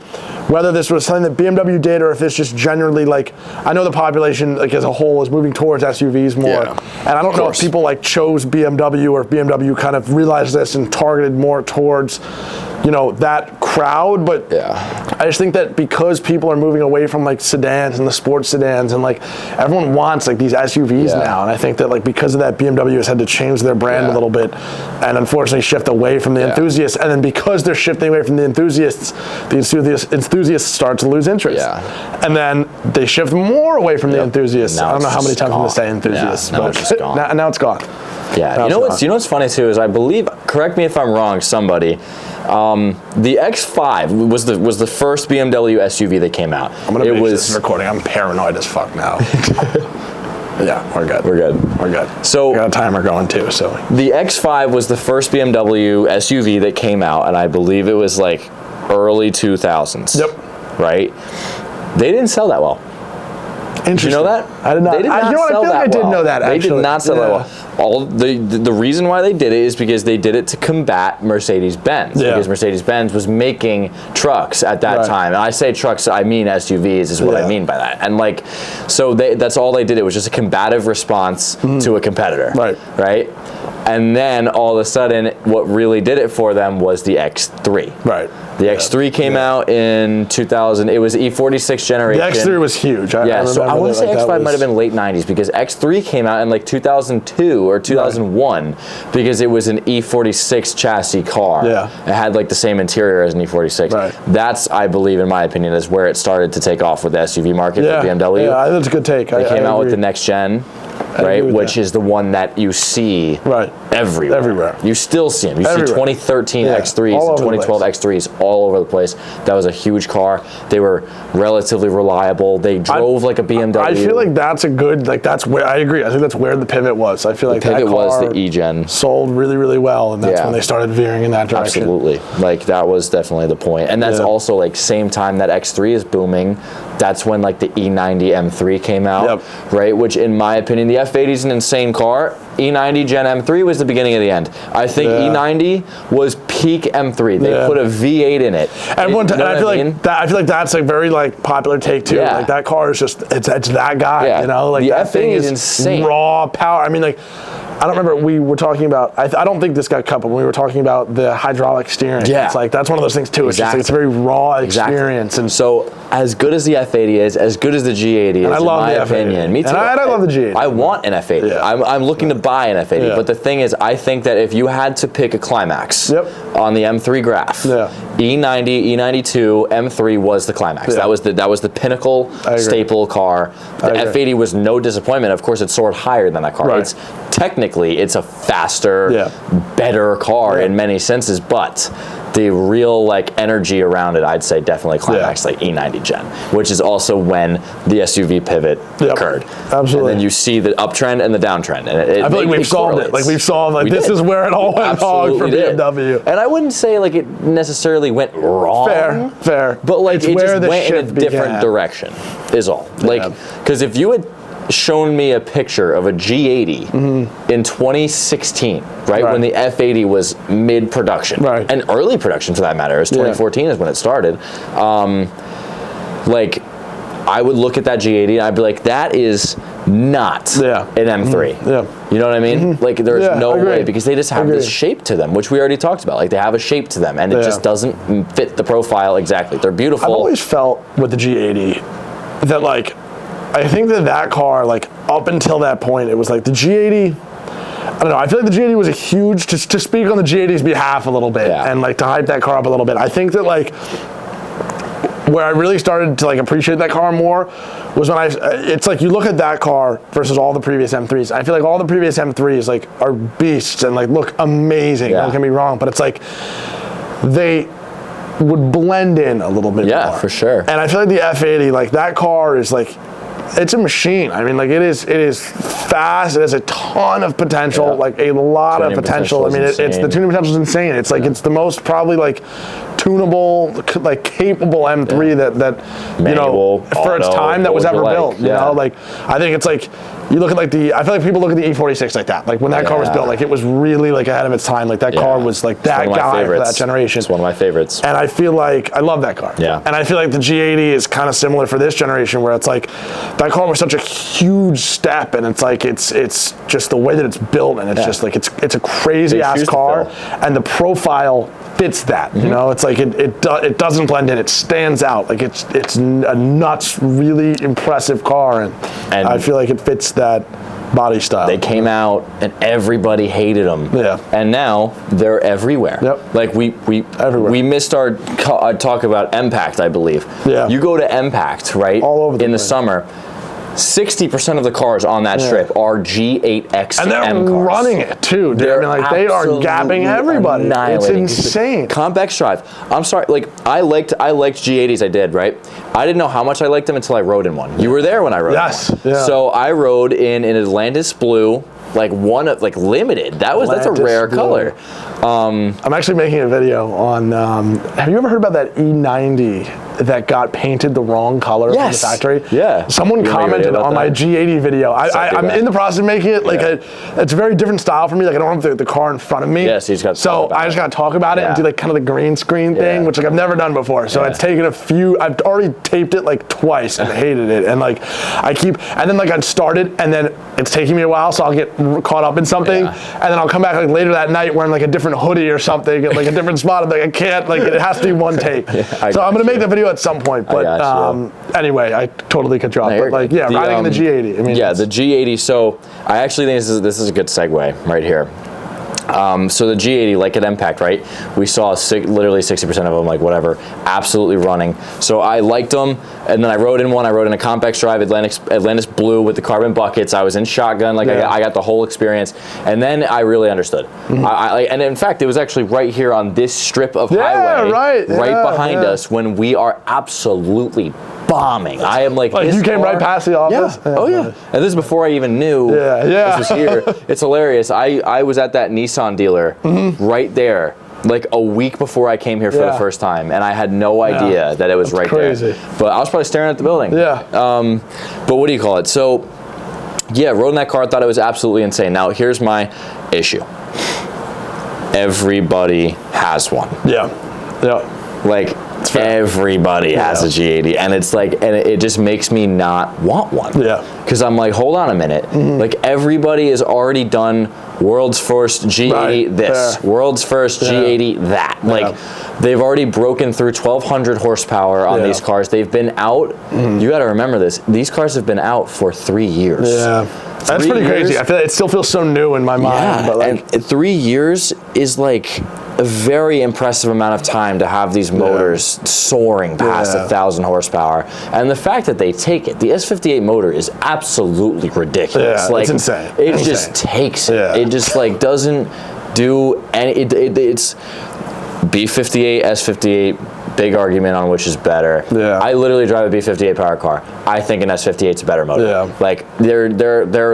whether this was something that BMW did or if it's just generally like I know the population like as a whole is moving towards SUVs more, and I don't know if people like chose BMW or if BMW kind of realized this and targeted more towards, you know, that crowd, but I just think that because people are moving away from like sedans and the sports sedans and like everyone wants like these SUVs now, and I think that like because of that BMW has had to change their brand a little bit and unfortunately shift away from the enthusiasts, and then because they're shifting away from the enthusiasts start to lose interest, and then they shift more away from the enthusiasts. I don't know how many times I'm going to say enthusiasts, but now it's gone. Yeah, you know what's funny too is I believe, correct me if I'm wrong, somebody, the X5 was the first BMW SUV that came out. I'm gonna finish this recording. I'm paranoid as fuck now. Yeah, we're good. We're good. So we got a timer going too. So the X5 was the first BMW SUV that came out, and I believe it was like early 2000s. Yep. Right. They didn't sell that well. Did you know that? I did not. They did not I feel like I did know that. Actually, they did not sell that well. The reason why they did it is because they did it to combat Mercedes-Benz. Because Mercedes-Benz was making trucks at that time, and I say trucks, I mean SUVs is what I mean by that. And like, so that's all they did. It was just a combative response to a competitor. Right. And then all of a sudden, what really did it for them was the X3. Right. The X3 came out in 2000. It was E46 generation. The X3 was huge. So I want to say X5 might have been late 90s because X3 came out in like 2002 or 2001 because it was an E46 chassis car. Yeah. It had like the same interior as an E46. Right. That's, I believe, in my opinion, is where it started to take off with the SUV market for BMW. Yeah, that's a good take. They came out with the next gen. right? Which is the one that you see everywhere. You still see them. You see 2013 X3s and 2012 X3s all over the place. That was a huge car. They were relatively reliable. They drove like a BMW. I feel like that's a good, like that's where, I agree. I think that's where the pivot was. I feel like the pivot that car was the E-Gen. sold really, really well, and that's when they started veering in that direction. Absolutely. Like that was definitely the point. And that's also like same time that X3 is booming, that's when like the E90 M3 came out, right? Which in my opinion, the F80 is an insane car. E90 Gen M3 was the beginning of the end. I think E90 was peak M3. They put a V8 in it. Everyone, and I feel like that's a very like popular take too. Like that car is just it's that guy. You know, like the that F80 thing is insane. Raw power. I mean, like I don't remember we were talking about. I don't think this got cut, but when we were talking about the hydraulic steering. It's like that's one of those things too. It's just like, it's a very raw experience. And so as good as the F80 is, as good as the G80 is, I love in my opinion, me too. And I love the G80. I want an F80. I'm looking to buy an F80. But the thing is, I think that if you had to pick a climax on the M3 graph, E90, E92, M3 was the climax. That was the pinnacle staple car. The F80 was no disappointment. Of course, it soared higher than that car. It's technically it's a faster, better car in many senses, but the real like energy around it, I'd say definitely climax like E90 Gen, which is also when the SUV pivot occurred. Absolutely. And then you see the uptrend and the downtrend, and I feel like we've solved it. Like we've solved like this is where it all went wrong for BMW. And I wouldn't say like it necessarily went wrong. Fair. But like it just went in a different direction. Is all. Like because if you had shown me a picture of a G80 in 2016, when the F80 was mid-production, and early production for that matter, it was 2014 is when it started, like I would look at that G80 and I'd be like, that is not an M3. You know what I mean? Like there's no way, because they just have this shape to them, which we already talked about. Like they have a shape to them, and it just doesn't fit the profile exactly. They're beautiful. I've always felt with the G80 that like, I think that car, like, up until that point, it was like the G80, I don't know, I feel like the G80 was a huge, to speak on the G80's behalf a little bit, and, like, to hype that car up a little bit. I think that, like, where I really started to, like, appreciate that car more was when it's like, you look at that car versus all the previous M3s. I feel like all the previous M3s, like, are beasts and, like, look amazing, don't get me wrong, but it's like, they would blend in a little bit more. Yeah, for sure. And I feel like the F80, like, that car is, like, it's a machine. I mean, like it is fast. It has a ton of potential, like a lot of potential. I mean, it's the tuning potential is insane. It's like it's the most probably like tunable, like capable M3 that Manual, you know for its time that was ever built. You know, like I think it's like you look at like I feel like people look at the E46 like that. Like when that car was built, like it was really like ahead of its time. Like that car was like that guy for that generation. It's one of my favorites. And I feel like I love that car. Yeah. And I feel like the G80 is kind of similar for this generation, where it's like that car was such a huge step, and it's like it's just the way that it's built, and it's just like it's a crazy ass car, and the profile fits that. You know, it's like it doesn't blend in. It stands out. Like it's a nuts, really impressive car, and I feel like it fits that body style. They came out and everybody hated them. Yeah. And now they're everywhere. Yep. Like we missed our talk about Impact, I believe. Yeah. You go to Impact, right? All over the in the summer. 60% of the cars on that strip are G8X and they're M cars. running it too, dude. I mean, like they are gapping everybody. It's insane. Comp X Drive. I'm sorry, like I liked G80s. I did, right? I didn't know how much I liked them until I rode in one. You were there when I rode in one. Yeah. So I rode in an Atlantis Blue, like one of like limited. That's a rare color. I'm actually making a video on. Have you ever heard about that E90 that got painted the wrong color from the factory? Yeah. Someone commented on my G80 video. I'm in the process of making it. Like it's a very different style for me. Like I don't have the car in front of me. Yeah, so you just got to talk about I just got to talk about it and do like kind of the green screen thing, which like I've never done before. So it's taken a few. I've already taped it like twice and hated it. And like and then like I'd started and then it's taking me a while, so I'll get caught up in something, and then I'll come back like later that night wearing like a different hoodie or something, at like a different spot. I'm like, I can't, like it has to be one take. So I'm gonna make the video at some point, but anyway, I totally cut you off. But like, riding in the G80. I mean, the G80. So I actually think this is a good segue right here. So the G80, like at Impact, right? We saw literally 60% of them, like whatever, absolutely running. So I liked them, and then I rode in one. I rode in a Compex Drive, Atlantis Blue with the carbon buckets. I was in shotgun, like I got the whole experience, and then I really understood. And in fact, it was actually right here on this strip of highway, right behind us, when we are absolutely bombing. I am like you came right past the office? Yeah. Oh yeah. And this is before I even knew this was here. It's hilarious. I was at that Nissan dealer right there, like a week before I came here for the first time, and I had no idea that it was right there. But I was probably staring at the building. Yeah. But what do you call it? So, yeah, rode in that car, thought it was absolutely insane. Now, here's my issue. Everybody has one. Yeah. Like, everybody has a G80, and it's like, and it just makes me not want one. Yeah. Because I'm like, hold on a minute. Like, everybody has already done world's first G80 world's first G80 that. Like, they've already broken through 1,200 horsepower on these cars. They've been out, you got to remember this, these cars have been out for 3 years. Yeah. That's pretty crazy. I feel like it still feels so new in my mind. But like, and 3 years is like a very impressive amount of time to have these motors soaring past 1,000 horsepower. And the fact that they take it, the S58 motor is absolutely ridiculous. Like, it's insane. It just takes it. It just like doesn't do any, it's B58, S58, big argument on which is better. Yeah. I literally drive a B58 power car. I think an S58 is a better motor. Yeah. Like they're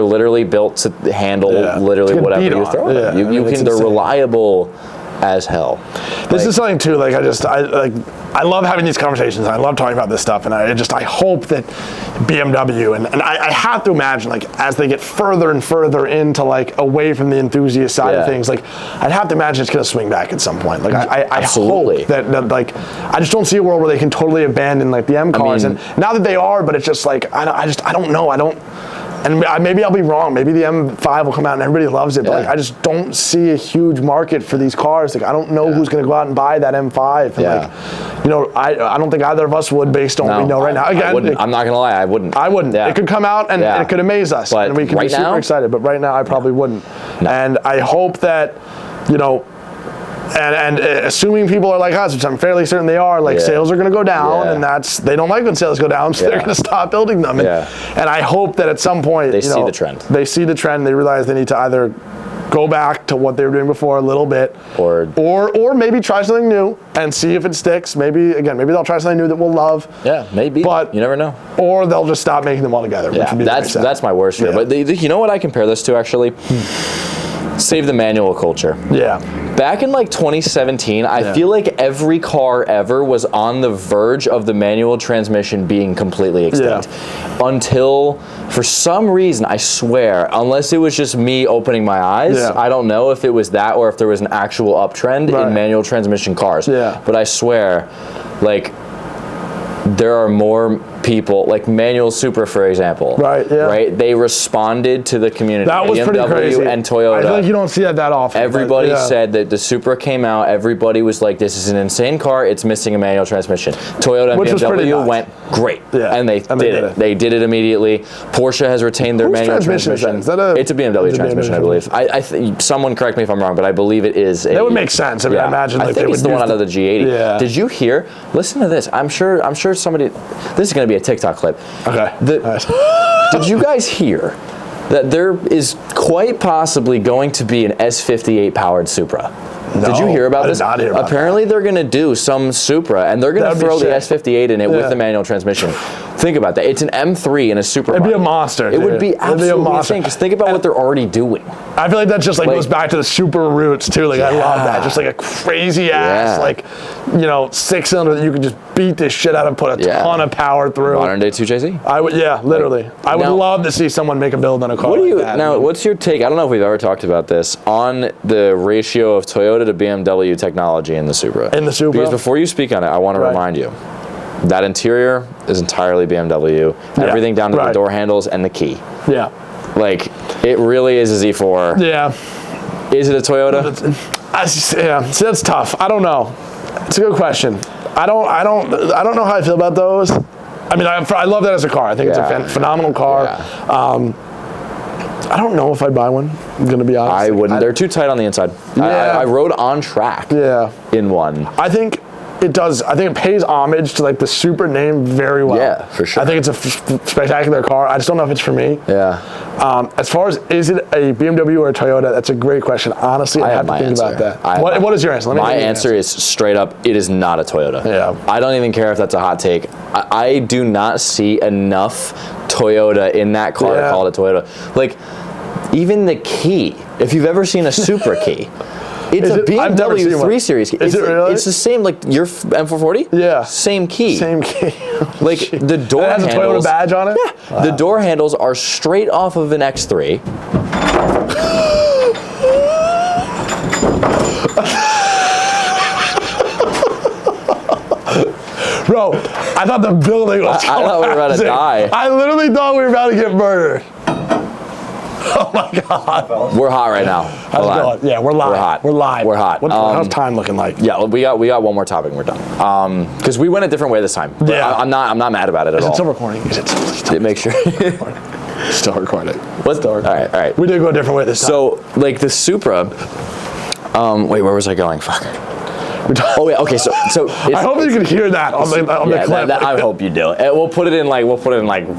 literally built to handle literally whatever you throw at them. They're reliable as hell. This is something too, like I love having these conversations. I love talking about this stuff, and I hope that BMW and I have to imagine, like, as they get further and further into like away from the enthusiast side of things, like I'd have to imagine it's going to swing back at some point. Like I hope that like I just don't see a world where they can totally abandon like the M cars, and now that they are, but it's just like I don't know. And maybe I'll be wrong. Maybe the M5 will come out and everybody loves it. But like, I just don't see a huge market for these cars. Like, I don't know who's going to go out and buy that M5. And like, you know, I don't think either of us would, based on what we know right now. Again, I'm not going to lie, I wouldn't. I wouldn't. Yeah. It could come out and it could amaze us, but and we could be super excited. But right now, I probably wouldn't. No. And I hope that, you know, and assuming people are like us, which I'm fairly certain they are, like sales are going to go down, and they don't like when sales go down, so they're going to stop building them. And I hope that at some point they see the trend. They see the trend. They realize they need to either go back to what they were doing before a little bit, or maybe try something new and see if it sticks. Maybe they'll try something new that we'll love. Yeah, maybe. But you never know. Or they'll just stop making them altogether. Yeah, that's my worst fear. But you know what I compare this to actually? Save the manual culture. Yeah. Back in like 2017, I feel like every car ever was on the verge of the manual transmission being completely extinct. Until, for some reason, I swear, unless it was just me opening my eyes, I don't know if it was that or if there was an actual uptrend in manual transmission cars. But I swear, like, there are more people, like Manual Supra, for example. Right, they responded to the community. That was pretty crazy. And Toyota. I feel like you don't see that often. Everybody said that the Supra came out, everybody was like, this is an insane car, it's missing a manual transmission. Toyota and BMW went, great. And they did it. They did it immediately. Porsche has retained their manual transmission. It's a BMW transmission, I believe. Someone correct me if I'm wrong, but I believe it is. That would make sense. I mean, I imagine like I think it's the one out of the G80. Did you hear? Listen to this. I'm sure somebody, this is going to be a TikTok clip. Okay. Did you guys hear that there is quite possibly going to be an S58 powered Supra? No, did you hear about this? I did not hear about Apparently they're going to do some Supra, and they're going to throw the S58 in it with the manual transmission. Think about that. It's an M3 in a Supra. It'd be a monster. It would be absolutely insane, because think about what they're already doing. I feel like that just like goes back to the Supra roots too. Like I love that. Just like a crazy ass, like, you know, 6-cylinder that you could just beat this shit out and put a ton of power through. Modern day 2JZ. I would, literally. I would love to see someone make a build on a car like that. Now, what's your take? I don't know if we've ever talked about this on the ratio of Toyota to BMW technology in the Supra. In the Supra. Because before you speak on it, I want to remind you. That interior is entirely BMW. Everything down to the door handles and the key. Yeah. Like, it really is a Z4. Yeah. Is it a Toyota? See, that's tough. I don't know. It's a good question. I don't know how I feel about those. I mean, I love that as a car. I think it's a phenomenal car. I don't know if I'd buy one. I'm gonna be honest. I wouldn't. They're too tight on the inside. Yeah. I rode on track. Yeah. In one. I think it does. I think it pays homage to like the Supra name very well. Yeah, for sure. I think it's a spectacular car. I just don't know if it's for me. Yeah. As far as is it a BMW or a Toyota, that's a great question. Honestly, I have to think about that. What is your answer? My answer is straight up, it is not a Toyota. Yeah. I don't even care if that's a hot take. I do not see enough Toyota in that car to call it a Toyota. Like, even the key, if you've ever seen a Supra key, it's a BMW 3 Series. Is it really? It's the same, like your M440? Yeah. Same key. Same key. Like the door handles. It has a Toyota badge on it? Yeah. Wow. The door handles are straight off of an X3. Bro, I thought the building was I thought we were about to die. I literally thought we were about to get murdered. Oh my God. We're hot right now. How's it going? Yeah, we're live. We're hot. We're live. We're hot. How's time looking like? Yeah, we got one more topic and we're done. Because we went a different way this time. But Yeah. I'm not mad about it at all. Is it still recording? Is it still Make sure. Still recording. What's all right. We did go a different way this time. So, like the Supra. Wait, where was I going? Fuck. Oh yeah. Okay. So I hope you can hear that on the clip. I hope you do. And we'll put it in like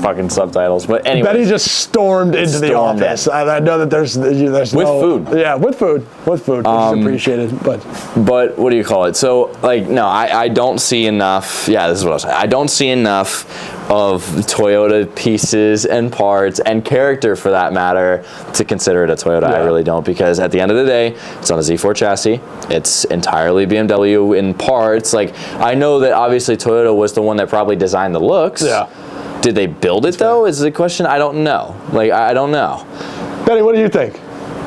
fucking subtitles. But anyway. Betty just stormed into the office. I know that there's with food. Yeah, with food, which is appreciated. But what do you call it? So like no, I don't see enough. Yeah, this is what I was saying. I don't see enough of Toyota pieces and parts and character for that matter to consider it a Toyota. I really don't, because at the end of the day, it's on a Z4 chassis. It's entirely BMW in parts. Like, I know that obviously Toyota was the one that probably designed the looks. Yeah. Did they build it though? Is the question. I don't know. Like, I don't know. Betty, what do you think?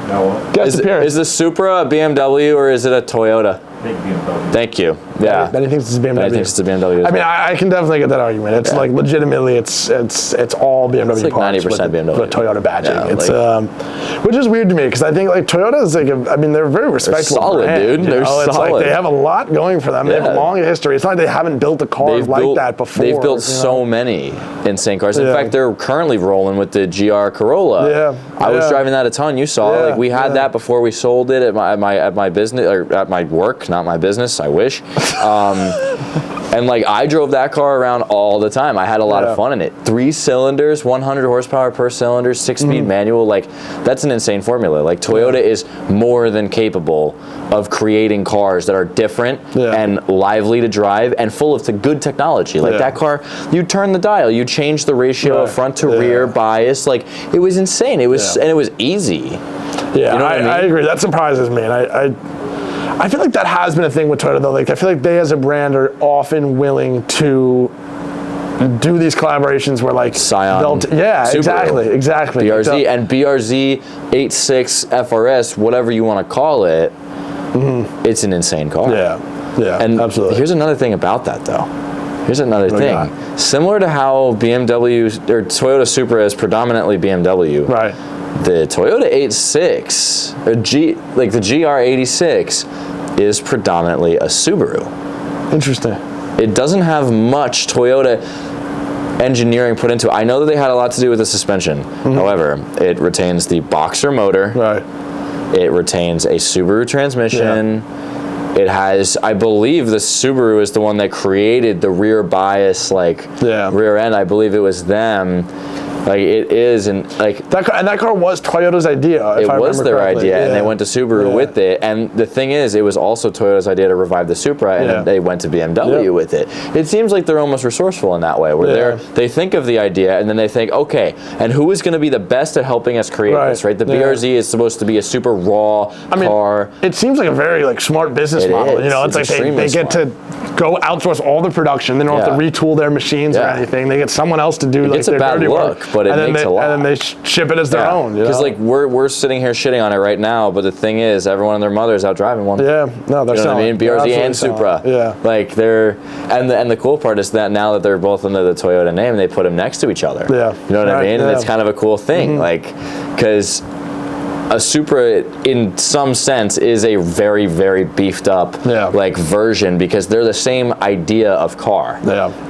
No. Guest appearance. Is the Supra a BMW or is it a Toyota? Big BMW. Thank you. Yeah. Betty thinks it's a BMW. I think it's a BMW. I mean, I can definitely get that argument. It's like legitimately, it's all BMW It's like parts 90% BMW. with Toyota badging. Yeah, It's which is weird to me because I think like Toyota is like they're very respectable. They're solid, brand, dude. They're It's solid. like they have a lot going for them. They have a long history. It's not like they haven't built a car that before. They've built so many insane cars. In fact, they're currently rolling with the GR Corolla. Yeah. I was driving that a ton. You saw like we had that before we sold it at my business, or at my work, not my business. I wish. And like I drove that car around all the time. I had a lot of fun in it. 3 cylinders, 100 horsepower per cylinder, 6-speed manual. Like that's an insane formula. Like Toyota is more than capable of creating cars that are different and lively to drive and full of good technology. Like that car, you turn the dial, you change the ratio of front to rear bias. Like it was insane. It was and it was easy. Yeah, you know what I mean? I agree. That surprises me, and I feel like that has been a thing with Toyota though. Like I feel like they as a brand are often willing to do these collaborations where like Scion, Subaru, exactly. BRZ and BRZ 86 FRS, whatever you want to call it. It's an insane car. Yeah, and absolutely. Here's another thing about that though. Here's another thing. Similar to how BMW or Toyota Supra is predominantly BMW. Right. The Toyota 86 or the GR86 is predominantly a Subaru. Interesting. It doesn't have much Toyota engineering put into it. I know that they had a lot to do with the suspension. However, it retains the Boxer motor. Right. It retains a Subaru transmission. It has, I believe the Subaru is the one that created the rear bias, rear end. I believe it was them. Like it is, and like that car was Toyota's idea. It was their idea, and they went to Subaru with it. And the thing is, it was also Toyota's idea to revive the Supra, and they went to BMW with it. It seems like they're almost resourceful in that way, where they think of the idea, and then they think, okay, and who is going to be the best at helping us create this? Right? The BRZ is supposed to be a super raw car. It seems like a very smart business model. Is. You know, it's like they get to go outsource all the production. They don't have to retool their machines or anything. They get someone else to do it's their a bad dirty look, work. but it makes a lot. And then they ship it as their own. Because like we're sitting here shitting on it right now, but the thing is, everyone and their mother is out driving one. Yeah, no, they're you know what I mean? BRZ and Supra. Yeah, like they're and the cool part is that now that they're both under the Toyota name, they put them next to each other. Yeah, you know what I mean? And it's kind of a cool thing, like because a Supra, in some sense, is a very, very beefed up like version, because they're the same idea of car.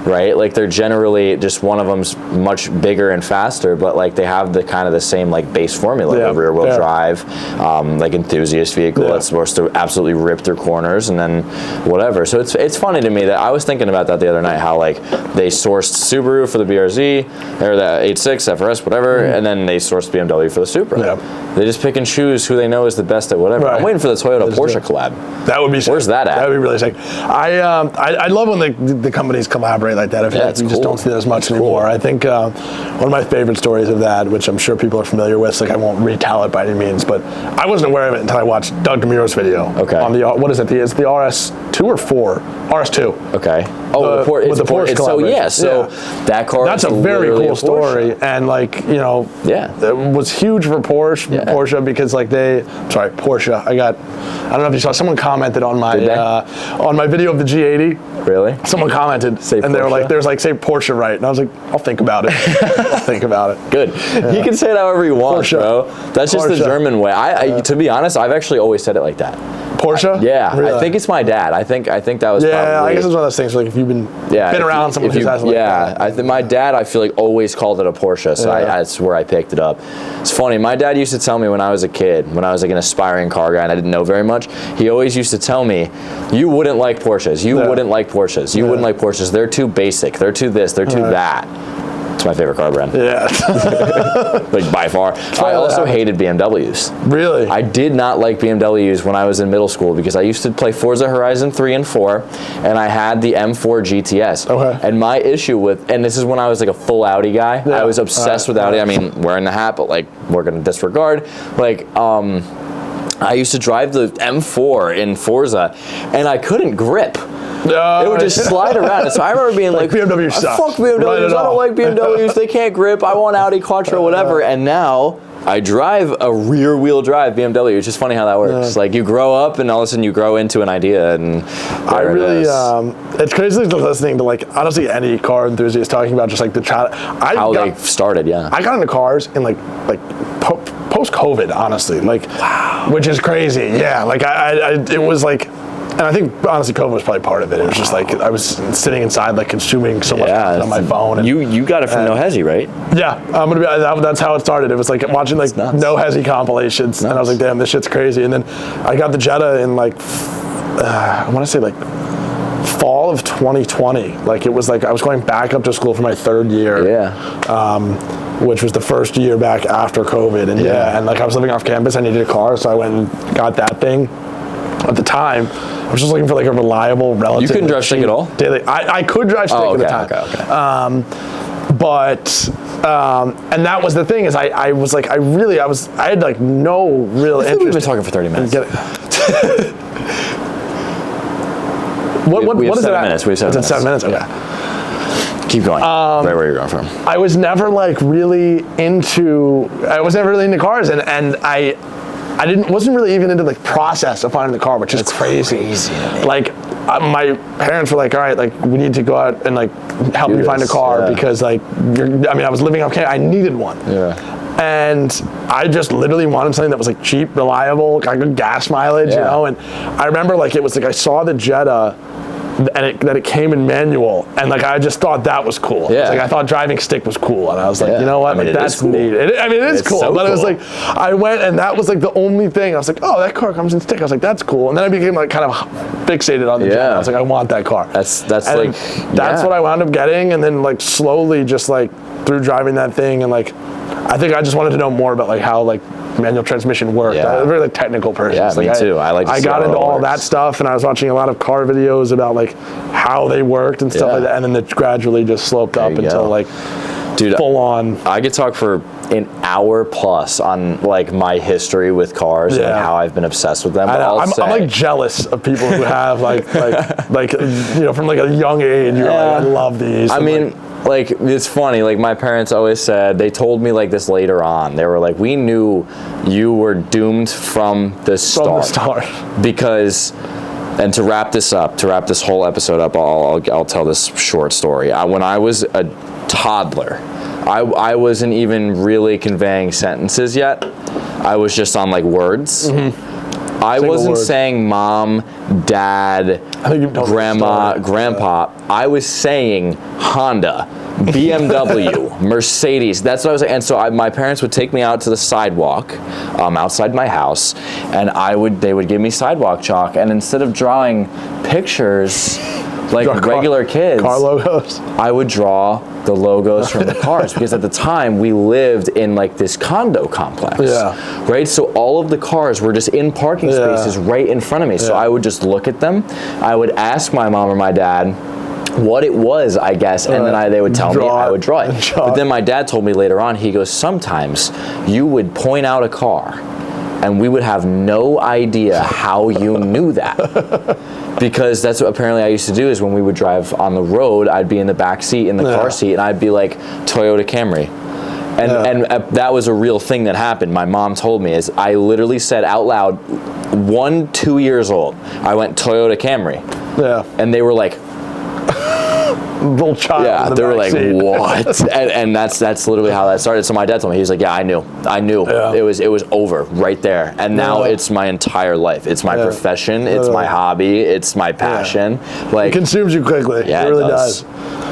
Right? Like they're generally just, one of them's much bigger and faster, but like they have the kind of the same like base formula, the rear wheel drive, like enthusiast vehicle that's supposed to absolutely rip through corners and then whatever. So it's funny to me that I was thinking about that the other night, how like they sourced Subaru for the BRZ or the 86 FRS, whatever, and then they sourced BMW for the Supra. They just pick and choose who they know is the best at whatever. I'm waiting for the Toyota Porsche collab. That would be sick. Where's that at? That would be really sick. I love when the companies collaborate like that. I feel like we just don't see that as much anymore. I think one of my favorite stories of that, which I'm sure people are familiar with, so like I won't retell it by any means, but I wasn't aware of it until I watched Doug DeMuro's video. On the, what is it? It's the RS2 or 4? RS2. Okay. Oh, with the Porsche collaboration. So that car. That's a very cool story, and like, you know, it was huge for Porsche because like Porsche. I don't know if you saw, someone commented on my video of the G80. Really? Someone commented, and they were like, "There's like, say Porsche, right?" And I was like, "I'll think about it. I'll think about it." Good. He can say it however he wants, bro. That's just the German way. To be honest, I've actually always said it like that. Porsche? Yeah, really? I think it's my dad. I think that was probably. I guess it's one of those things. Like if you've been around someone who's like that. I think my dad, I feel like, always called it a Porsche, so that's where I picked it up. It's funny. My dad used to tell me when I was a kid, when I was like an aspiring car guy and I didn't know very much, he always used to tell me, "You wouldn't like Porsches. You wouldn't like Porsches. You wouldn't like Porsches. They're too basic. They're too this. They're too that." It's my favorite car brand. Like by far. I also hated BMWs. Really? I did not like BMWs when I was in middle school because I used to play Forza Horizon 3 and 4, and I had the M4 GTS. And my issue with, and this is when I was like a full Audi guy, I was obsessed with Audi. I mean, wearing the hat, but like we're gonna disregard. Like, I used to drive the M4 in Forza, and I couldn't grip. It would just slide around. So I remember being like BMW sucks. Fuck BMWs, I don't like BMWs, they can't grip, I want Audi Quattro, whatever. And now I drive a rear wheel drive BMW. It's just funny how that works. Like you grow up and all of a sudden you grow into an idea, and I really, it's crazy listening to like honestly any car enthusiast talking about just like the how they started. I got into cars in like post-COVID, honestly, like, which is crazy. Like it was like. And I think, honestly, COVID was probably part of it. It was just like, I was sitting inside, like, consuming so much on my phone. And, you got it from No Hezi, right? That's how it started. It was like watching, like, No Hezi compilations. And I was like, damn, this shit's crazy. And then I got the Jetta in, like, I want to say, like, fall of 2020. Like, it was like, I was going back up to school for my third year. Which was the first year back after COVID. And and like, I was living off campus. I needed a car, so I went and got that thing. At the time, I was just looking for like a reliable, relative. You couldn't drive stick at all? Daily. I could drive stick at the time. And that was the thing is I was like, I had like no real interest. We've been talking for 30 minutes. What is it? 7 minutes. We have 7 minutes. 7 minutes. Okay. Keep going. Right where you're going from. I was never like really into. I was never really into cars, and I wasn't really even into the process of finding the car, which is crazy. Like, my parents were like, all right, like, we need to go out and like help you find a car because like, I was living off campus. I needed one. And I just literally wanted something that was like cheap, reliable, got good gas mileage, you know? And I remember like, it was like, I saw the Jetta and that it came in manual, and like I just thought that was cool. Like I thought driving stick was cool, and I was like, you know what, like, that's cool. Neat. It is cool, so but it was like I went, and that was like the only thing. I was like, oh, that car comes in stick. I was like, that's cool, and then I became like kind of fixated on the Jetta. I was like, I want that car. That's what I wound up getting, and then like slowly just like through driving that thing, and like I think I just wanted to know more about like how like manual transmission worked. I'm a very like technical person. Me too. I got into all that stuff, and I was watching a lot of car videos about like how they worked and stuff like that, and then it gradually just sloped up until like full on. I could talk for an hour plus on like my history with cars and how I've been obsessed with them. I'm like jealous of people who have like you know, from like a young age. You're like, I love these. I mean. Like, it's funny, like, my parents always said, they told me, like, this later on. They were like, we knew you were doomed from the start. Because, and to wrap this whole episode up, I'll tell this short story. When I was a toddler, I wasn't even really conveying sentences yet. I was just on like words. I wasn't saying mom, dad, grandma, grandpa. I was saying Honda, BMW, Mercedes. That's what I was saying. And so my parents would take me out to the sidewalk outside my house, and they would give me sidewalk chalk, and instead of drawing pictures like regular kids, car logos, I would draw the logos from the cars, because at the time we lived in like this condo complex, right? So all of the cars were just in parking spaces right in front of me. So I would just look at them. I would ask my mom or my dad what it was, I guess, and then they would tell me, I would draw it. But then my dad told me later on, he goes, sometimes you would point out a car and we would have no idea how you knew that. Because that's what apparently I used to do, is when we would drive on the road, I'd be in the back seat, in the car seat, and I'd be like, Toyota Camry. And that was a real thing that happened. My mom told me, is I literally said out loud, 2 years old, I went Toyota Camry. Yeah. And they were like, little child. Yeah, they were like, what? and that's literally how that started. So my dad told me, he was like, yeah, I knew. It was over right there. And now it's my entire life. It's my profession. It's my hobby. It's my passion. Like, it consumes you quickly. Yeah, it really does.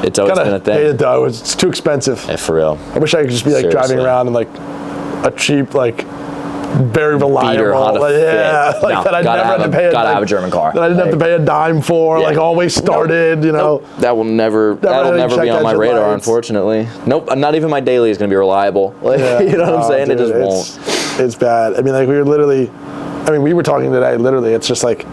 It's always been a thing. Hate it though. It's too expensive. Yeah, for real. I wish I could just be like driving around in like a cheap, like, very reliable, that I never had to pay. Gotta have a German car. That I didn't have to pay a dime for. Like, always started. You know. That'll never be on my radar, unfortunately. Nope. Not even my daily is gonna be reliable. Like, you know what I'm saying? Dude, it just won't. It's bad. I mean, like, we were talking today. Literally, it's just like.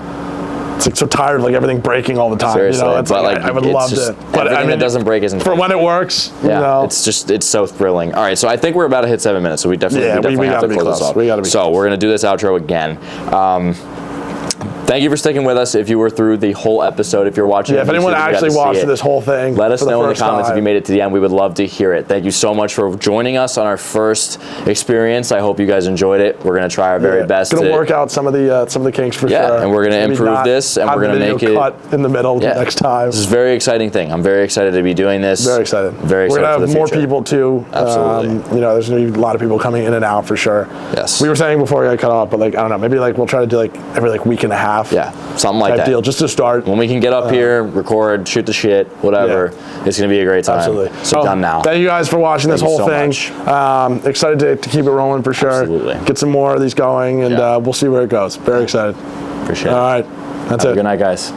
It's like so tired of like everything breaking all the time. Seriously, you know, it's like I would love it. But everything that doesn't break isn't for when it works. Yeah, you know? it's so thrilling. All right, so I think we're about to hit 7 minutes, so we definitely have to close this off. We're gonna do this outro again. Thank you for sticking with us. If you were through the whole episode, if you're watching, if anyone actually watched this whole thing, let us know in the comments if you made it to the end. We would love to hear it. Thank you so much for joining us on our first experience. I hope you guys enjoyed it. We're gonna try our very best. Gonna work out some of the kinks for sure. Yeah, and we're gonna improve this, and we're gonna make it cut in the middle next time. This is a very exciting thing. I'm very excited to be doing this. Very excited. Very excited. We're gonna have more future. people too. Absolutely. There's gonna be a lot of people coming in and out for sure. Yes. We were saying before we got cut off, but like I don't know, maybe like we'll try to do like every like week and a half. Yeah, something like that. Deal just to start. When we can get up here, record, shoot the shit, whatever, it's gonna be a great time. Absolutely. So done now. Thank you guys for watching this whole thing. Excited to keep it rolling for sure. Absolutely. Get some more of these going, and we'll see where it goes. Very excited. Appreciate it. All right. That's it. Good night, guys.